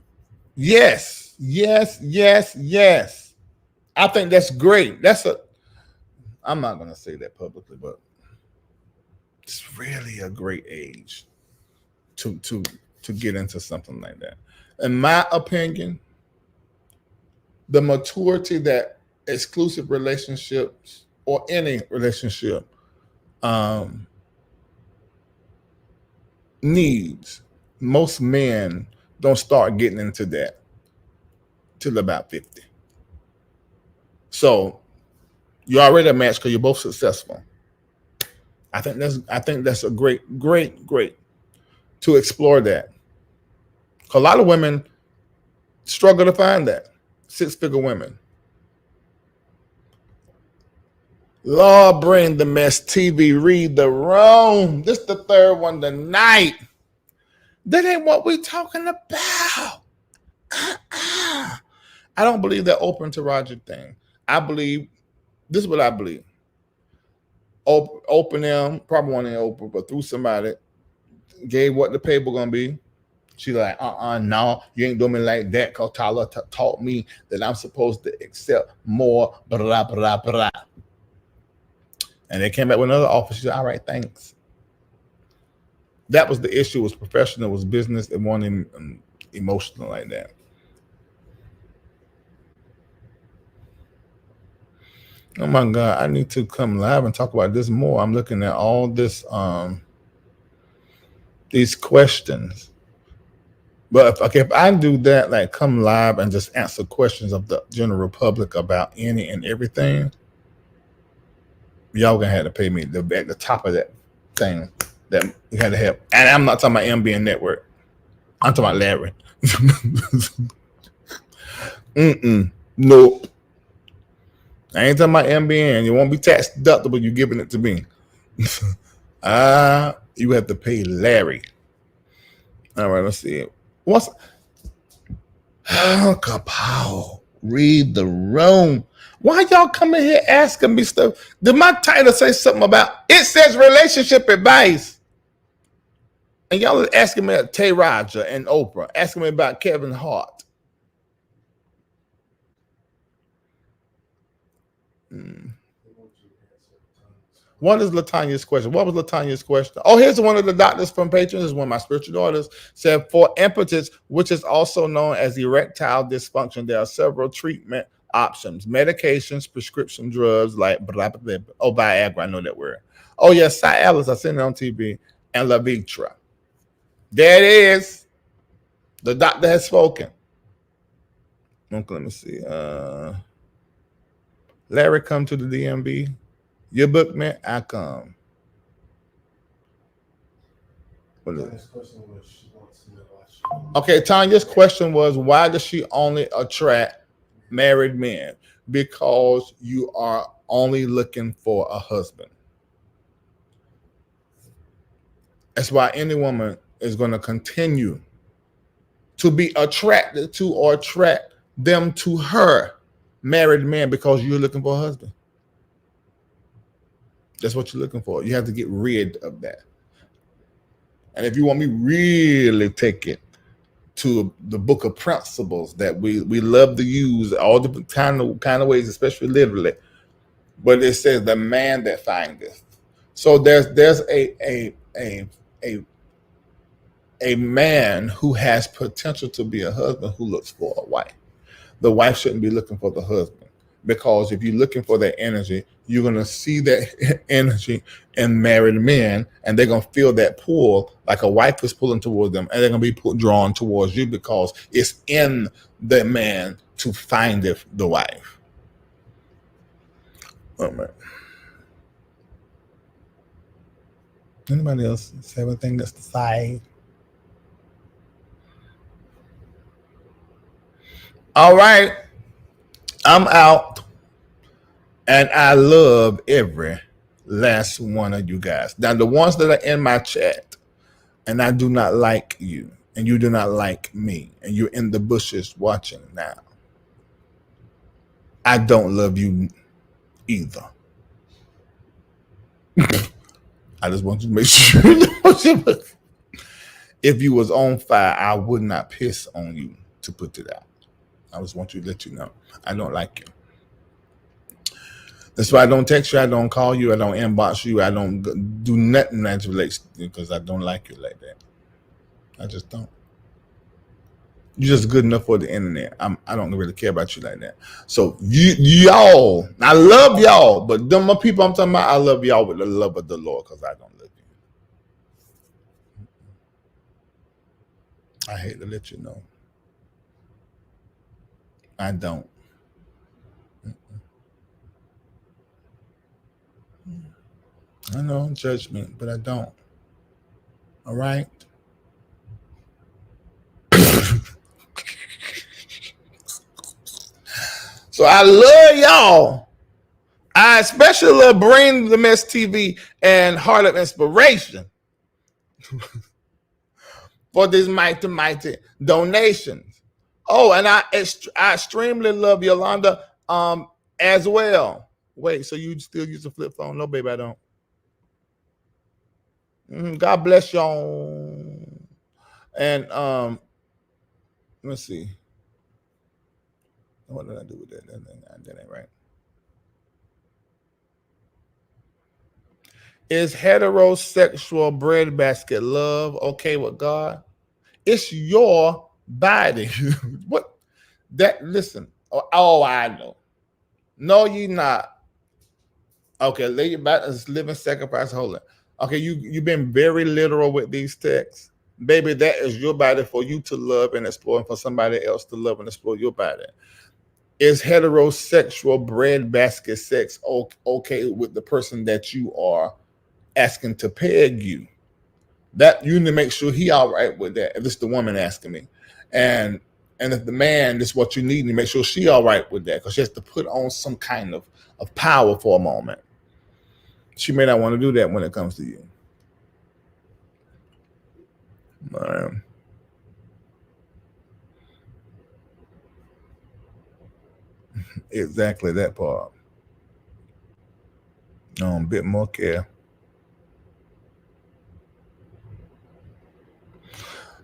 Yes, yes, yes, yes. I think that's great. I'm not going to say that publicly, but it's really a great age to get into something like that. In my opinion, the maturity that exclusive relationships or any relationship needs, most men don't start getting into that till about 50. So you're already a match because you're both successful. I think that's a great to explore that. A lot of women struggle to find that. 6-figure women. Lord, bring the mess. TV, read the room. This the third one tonight. That ain't what we talking about. I don't believe that open to Roger thing. I believe, this is what I believe. Open them, probably one ain't open, but through somebody, gave what the paper gonna be. She like, no, you ain't doing me like that because Tyler taught me that I'm supposed to accept more, blah, blah, blah. And they came back with another offer. She said, all right, thanks. That was the issue. It was professional, it was business. It wasn't emotional like that. Oh my God, I need to come live and talk about this more. I'm looking at all this, these questions. But if I do that, like come live and just answer questions of the general public about any and everything, y'all gonna have to pay me at the top of that thing that we had to have. And I'm not talking about MBN Network. I'm talking about Larry. Nope. I ain't talking about MBN. You won't be tax deductible. You giving it to me. You have to pay Larry. All right, let's see. What's Kapow? Read the room. Why y'all coming here asking me stuff? Did my title say something about it says relationship advice? And y'all are asking me about Tay Roger and Oprah, asking me about Kevin Hart. What is Latanya's question? What was Latanya's question? Oh, here's one of the doctors from Patreon. This is one of my spiritual daughters. Said, for impotence, which is also known as erectile dysfunction, there are several treatment options, medications, prescription drugs like Viagra. I know that word. Oh, yes, Cialis. I seen it on TV. And Levitra. There it is. The doctor has spoken. Okay, let me see. Larry, come to the DMV. Your book, man, I come. What is it? Okay, Tanya's question was, why does she only attract married men? Because you are only looking for a husband. That's why any woman is going to continue to be attracted to or attract them to her married man, because you're looking for a husband. That's what you're looking for. You have to get rid of that. And if you want me really take it to the book of principles that we love to use all different kind of ways, especially literally, but it says the man that findeth. So there's a man who has potential to be a husband who looks for a wife. The wife shouldn't be looking for the husband, because if you're looking for that energy, you're going to see that energy in married men, and they're going to feel that pull like a wife is pulling towards them, and they're going to be drawn towards you because it's in the man to find the wife. All right. Anybody else have anything that's to say? All right. I'm out. And I love every last one of you guys. Now, the ones that are in my chat, and I do not like you, and you do not like me, and you're in the bushes watching now, I don't love you either. I just want you to make sure you know. If you was on fire, I would not piss on you to put it out. I just want you to let you know I don't like you. That's why I don't text you, I don't call you, I don't inbox you, I don't do nothing that relates to you, because I don't like you like that. I just don't. You're just good enough for the internet. I don't really care about you like that. So y'all, I love y'all, but them people I'm talking about, I love y'all with the love of the Lord, because I don't love you. I hate to let you know. I don't. I know judgment, but I don't. All right? So I love y'all. I especially love Bring the Mess TV and Heart of Inspiration for these mighty donations. Oh, and I extremely love Yolanda as well. Wait, so you still use a flip phone? No, baby, I don't. God bless y'all. And let's see. What did I do with that? That ain't right. Is heterosexual breadbasket love okay with God? It's your body. What? That, listen. Oh, I know. No, you not. Okay, lay your back as living sacrifice holy. Okay, you've been very literal with these texts. baby, that is your body for you to love and explore, and for somebody else to love and explore your body. Is heterosexual breadbasket sex okay with the person that you are asking to peg you? That you need to make sure he all right with that. If it's the woman asking me, and if the man, this is what you need to make sure she all right with that, because she has to put on some kind of power for a moment. She may not want to do that when it comes to you. Exactly that part. A bit more care.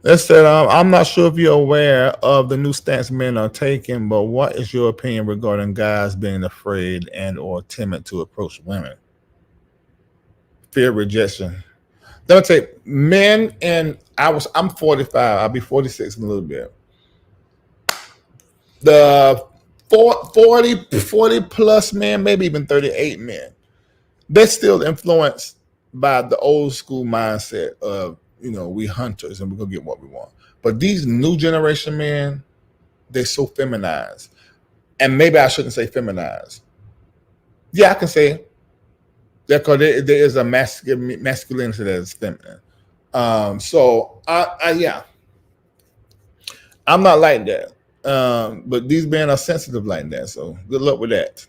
That said, I'm not sure if you're aware of the new stance men are taking, but what is your opinion regarding guys being afraid and or timid to approach women? Fear rejection. Let me tell you, men, and I'm 45. I'll be 46 in a little bit. The 40 plus men, maybe even 38 men, they're still influenced by the old school mindset of, we hunters and we're gonna get what we want. But these new generation men, they're so feminized. And maybe I shouldn't say feminized. Yeah, I can say it. Because there is a masculinity that is feminine. So yeah, I'm not like that. But these men are sensitive like that. So good luck with that.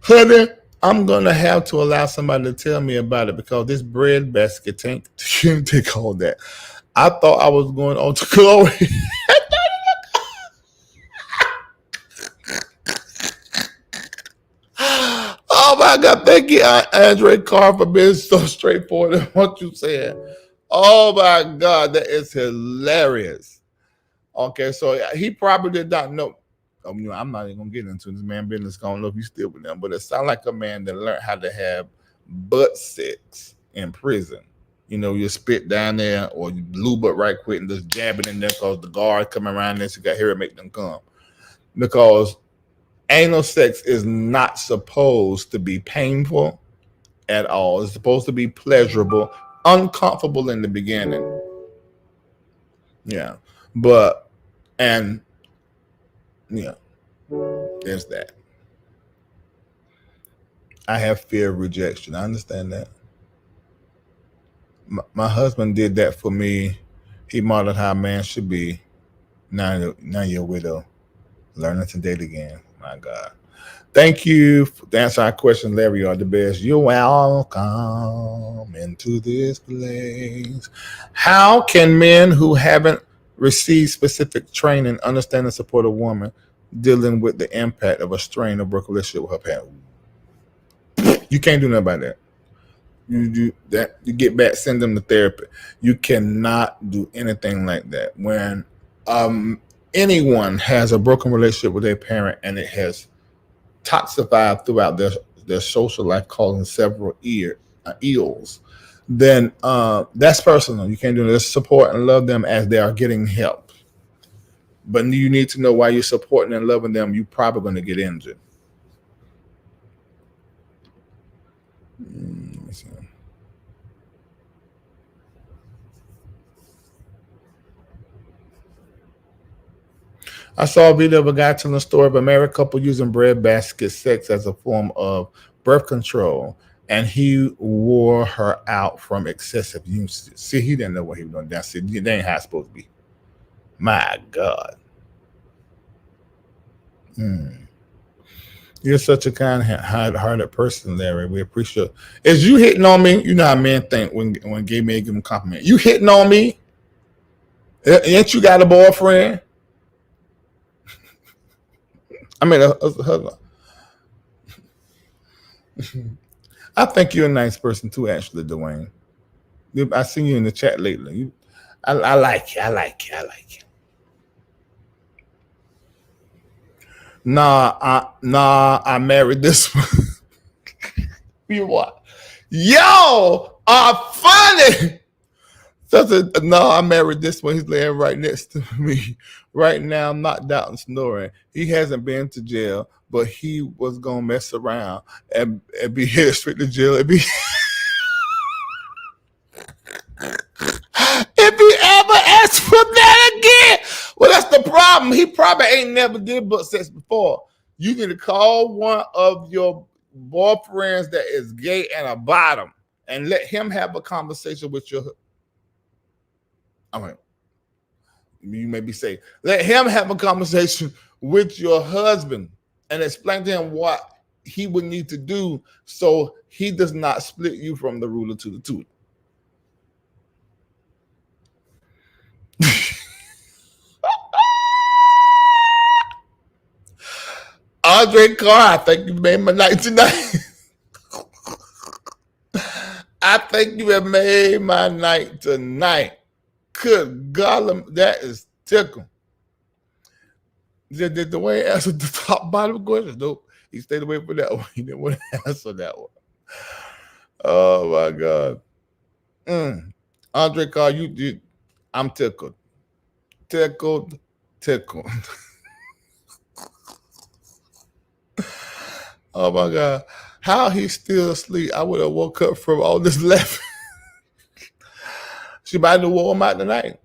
Honey, I'm gonna have to allow somebody to tell me about it, because this bread basket can't take all that. I thought I was going on to Chloe. Oh my God! Thank you, Andre Carr, for being so straightforward in what you said. Oh my God, that is hilarious. Okay, so he probably did not know. I'm not even gonna get into this man business. I don't know if you still with them, but it sounds like a man that learned how to have butt sex in prison. You spit down there, or you lube up right quick and just jab it in there, because the guard coming around there, so you got here to make them come. Because anal sex is not supposed to be painful at all. It's supposed to be pleasurable, uncomfortable in the beginning. Yeah, there's that. I have fear of rejection. I understand that. My husband did that for me. He modeled how a man should be. Now you're a widow, learning to date again. My God. Thank you for answering our question, Larry. You are the best. You're welcome into this place. How can men who haven't received specific training understand and support a woman dealing with the impact of a strain of broken relationship with her parent? You can't do nothing about that. You do that. You get back, send them to therapy. You cannot do anything like that. When anyone has a broken relationship with their parent and it has toxified throughout their social life, causing several ills, then that's personal. You can't do this. Support and love them as they are getting help. But you need to know why you're supporting and loving them. You're probably going to get injured. I saw a video of a guy telling a story of a married couple using breadbasket sex as a form of birth control, and he wore her out from excessive usage. See, he didn't know what he was doing. That's it. That ain't how it's supposed to be. My God. You're such a kind-hearted person, Larry. We appreciate it. Is you hitting on me? You know how men think when gay men give them a compliment. You hitting on me? Ain't you got a boyfriend? I mean, I think you're a nice person too, actually, Dwayne. I've seen you in the chat lately. I like you. I like you. Nah, I married this one. You what? Yo, funny. I married this one. He's laying right next to me right now. I'm knocked out and snoring. He hasn't been to jail, but he was gonna mess around and be headed straight to jail. And be if he ever asks for that again, well, that's the problem. He probably ain't never did butt sex before. You need to call one of your boyfriends that is gay and a bottom and let him have a conversation with your. I mean, you may be saying, let him have a conversation with your husband and explain to him what he would need to do so he does not split you from the ruler to the tutor. Andre Carr, I think you made my night tonight. I think you have made my night tonight. Good God, that is tickle. Did Dwayne answer the top bottom question? Nope. He stayed away from that one. He didn't want to answer that one. Oh my God. Andre Carr, I'm tickled. Tickled. Oh my God. How he still asleep? I would have woke up from all this laughing. She might have wore him out tonight.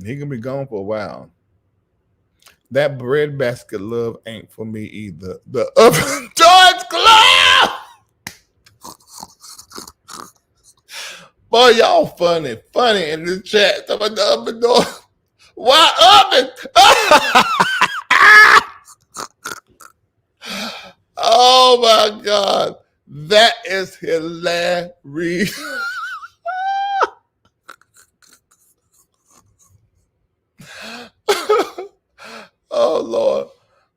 He can be gone for a while. That breadbasket love ain't for me either. The Open Doors Club! Boy, y'all funny in the chat. Talking about the Open Door. Why oven? Oh my God. That is hilarious. Oh Lord.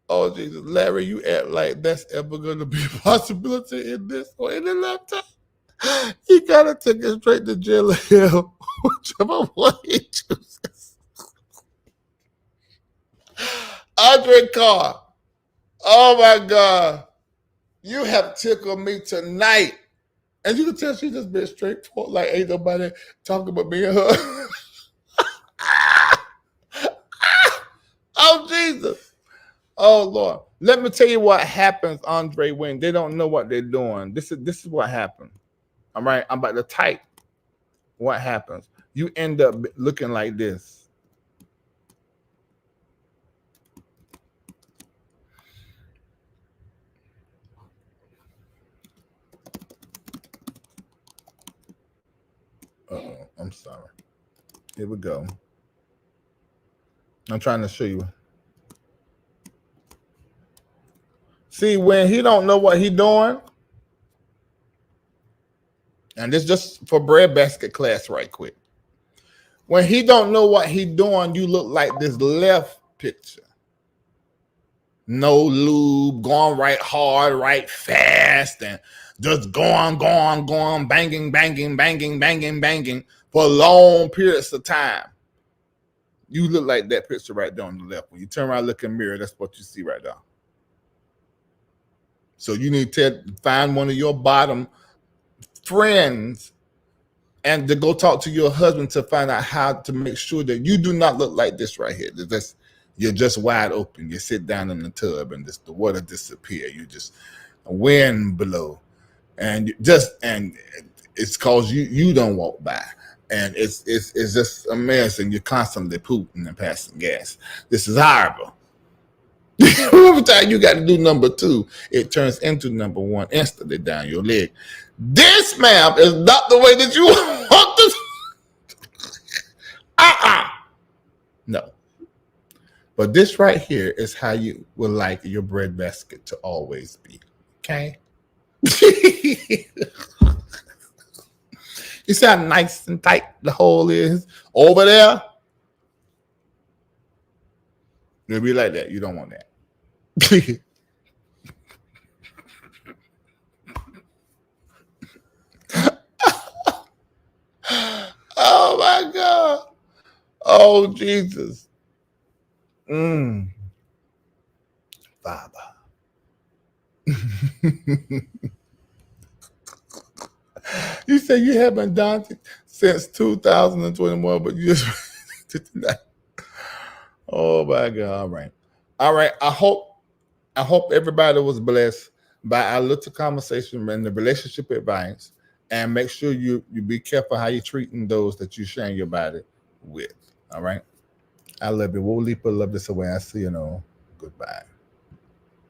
Oh Jesus. Larry, you act like that's ever gonna be a possibility in this or in the lifetime. You gotta take it straight to jail or hell, whichever one he chooses. Andre Carr. Oh my God. You have tickled me tonight. And you can tell she just been straightforward, like ain't nobody talking about me and her. Oh, Jesus. Oh, Lord. Let me tell you what happens, Andre, when they don't know what they're doing. This is what happens. All right. I'm about to type what happens. You end up looking like this. Uh-oh. I'm sorry. Here we go. I'm trying to show you. See, when he don't know what he doing, and this just for breadbasket class right quick. When he don't know what he doing, you look like this left picture. No lube, going right hard, right fast, and just going, banging for long periods of time. You look like that picture right there on the left. When you turn around, look in the mirror, that's what you see right there. So you need to find one of your bottom friends and to go talk to your husband to find out how to make sure that you do not look like this right here. You're just wide open. You sit down in the tub and the water disappear. You just wind blow, and it's cause you don't walk by. And it's just a mess, and you're constantly pooping and passing gas. This is horrible. Every time you got to do number 2, it turns into number 1 instantly down your leg. This, ma'am, is not the way that you want to. No. But this right here is how you would like your breadbasket to always be. Okay? You see how nice and tight the hole is over there? It'll be like that. You don't want that. Oh my God. Oh Jesus. Father. You say you haven't done it since 2021, but you just tonight. Oh my God. All right. I hope I hope everybody was blessed by our little conversation and the relationship advice. And make sure you be careful how you're treating those that you sharing your body with. All right. I love you. We'll leave love this away. I see you know. Goodbye.